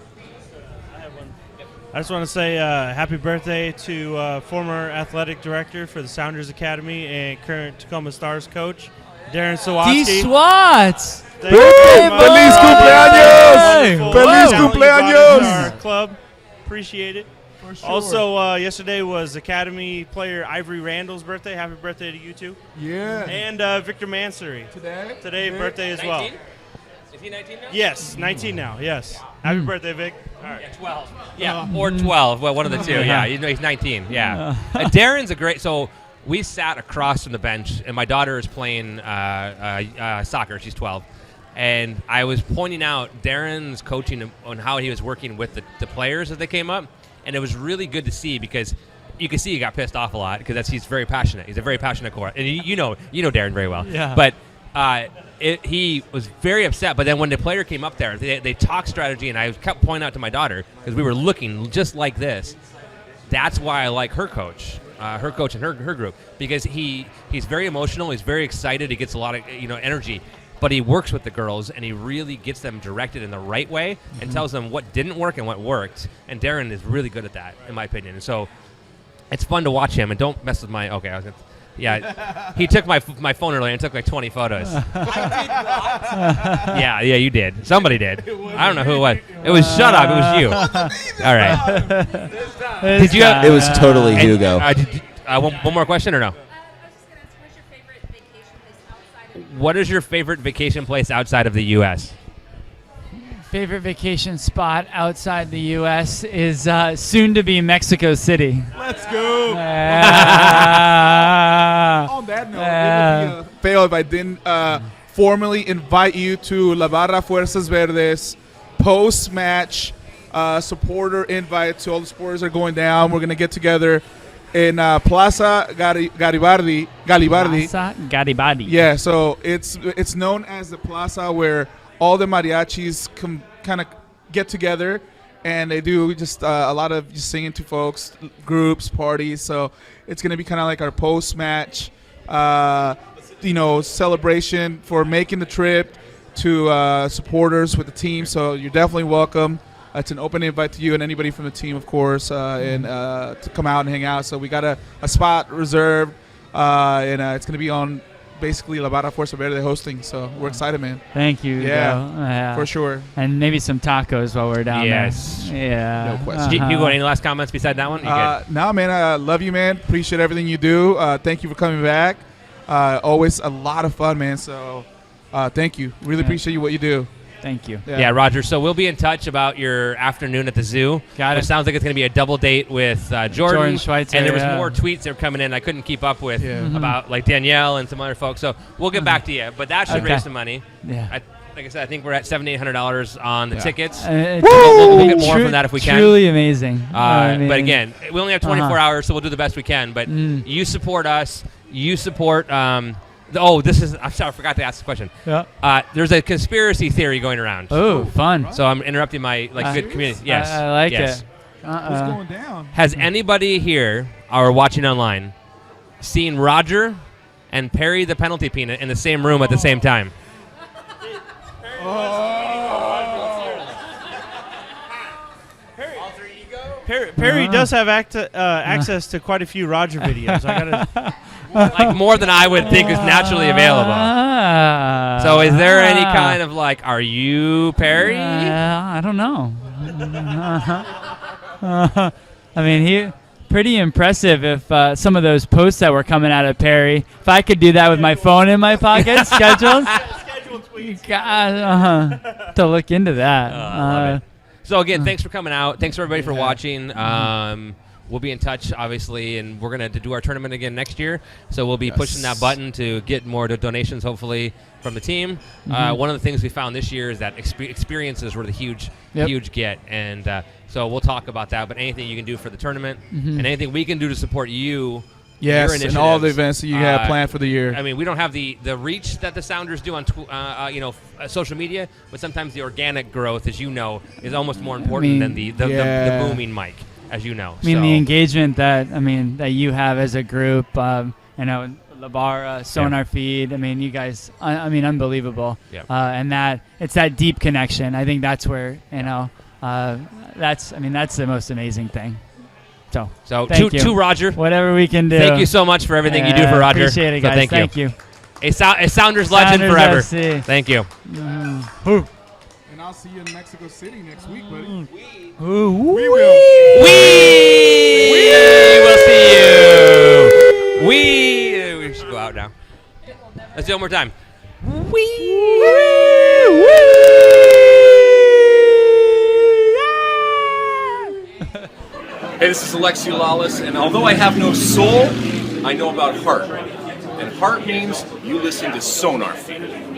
I just want to say happy birthday to former athletic director for the Sounders Academy and current Tacoma Stars coach, Darren Sawatsky. D. Swats! Thank you Feliz very much. cumpleaños! Wonderful Feliz talent you brought into cumpleaños! our club. Appreciate it. For sure. Also, yesterday was Academy player Ivory Randall's birthday. Happy birthday to you two. Yeah. And Victor Mansory. Today, birthday as well. 19? Is he 19 now? Yes, 19 now, yes. Happy birthday, Vic. All right. Yeah, 12. Yeah, or 12. Well, one of the two. Yeah, he's 19. Yeah. Darren's a great. So we sat across from the bench, and my daughter is playing soccer. She's 12. And I was pointing out Darren's coaching on how he was working with the players as they came up. And it was really good to see because you can see he got pissed off a lot because he's very passionate. He's a very passionate core. And you know Darren very well. Yeah. But he was very upset. But then when the player came up there, they talked strategy, and I kept pointing out to my daughter because we were looking just like this. That's why I like her coach and her group, because he's very emotional. He's very excited. He gets a lot of energy. But he works with the girls, and he really gets them directed in the right way and tells them what didn't work and what worked. And Darren is really good at that, in my opinion. And so it's fun to watch him. And don't mess with my – okay, I was gonna, yeah. He took my phone earlier and took like 20 photos. I did not. Yeah, you did. Somebody did. I don't know who it was. It was – shut up. It was you. All right. Did you It was totally Hugo. One more question or no? What is your favorite vacation place outside of the U.S.? Favorite vacation spot outside the U.S. is soon to be Mexico City. Let's go. On that note, it would be a fail if I didn't formally invite you to La Barra Fuerzas Verdes post-match supporter invite to all the supporters that are going down. We're going to get together in Plaza Garibaldi. Plaza Garibaldi. Yeah, so it's known as the plaza where all the mariachis kind of get together, and they do just a lot of just singing to folks, groups, parties. So it's going to be kind of like our post-match, celebration for making the trip to supporters with the team. So you're definitely welcome. It's an open invite to you and anybody from the team, of course, and to come out and hang out. So we got a spot reserved, and it's going to be on basically La Barra Fuerza Verde hosting. So we're excited, man. Thank you. Yeah, for sure. And maybe some tacos while we're down Yes. there. Yeah. No question. Hugo, any last comments beside that one? You good? No, man, I love you, man. Appreciate everything you do. Thank you for coming back. Always a lot of fun, man. So thank you. Really appreciate what you do. Thank you. Yeah, Roger. So we'll be in touch about your afternoon at the zoo. Got it. It sounds like it's going to be a double date with Jordan Schweitzer. And there was more tweets that were coming in I couldn't keep up with about like Danielle and some other folks. So we'll get back to you. But that should raise some money. Yeah. Like I said, I think we're at $700-800 on the tickets. We'll get more from that if we can. Truly amazing. But again, we only have 24 hours, so we'll do the best we can. But you support us. You support I'm sorry, I forgot to ask the question. Yeah. There's a conspiracy theory going around. Oh, fun. So I'm interrupting my good community. Yes. I like it. What's going down? Has anybody here or watching online seen Roger and Perry the penalty peanut in the same room at the same time? Perry does have access to quite a few Roger videos. I gotta like more than I would think is naturally available. So is there any kind of like, are you Perry? I don't know. I mean, he pretty impressive if some of those posts that were coming out of Perry. If I could do that with my phone in my pocket, scheduled tweets. To look into that. I love it. So again, thanks for coming out. Thanks everybody for watching. We'll be in touch, obviously, and we're going to do our tournament again next year. So we'll be pushing that button to get more donations, hopefully, from the team. One of the things we found this year is that experiences were the huge get. And so we'll talk about that. But anything you can do for the tournament and anything we can do to support you. Yes, and all the events that you have planned for the year. I mean, we don't have the reach that the Sounders do on social media, but sometimes the organic growth, as you know, is almost more important than the booming mic, as you know. I mean, the engagement that you have as a group, Labara, SonarFeed. I mean, you guys, unbelievable. Yep. And it's that deep connection. I think that's where that's the most amazing thing. So to Roger. Whatever we can do. Thank you so much for everything you do for Roger. Appreciate it, guys. So thank you. A Sounders legend forever. FC. Thank you. And I'll see you in Mexico City next week, buddy. We will see you. We should go out now. Let's do it one more time. Hey, this is Alexi Lawless, and although I have no soul, I know about heart. And heart means you listen to SonarFeed.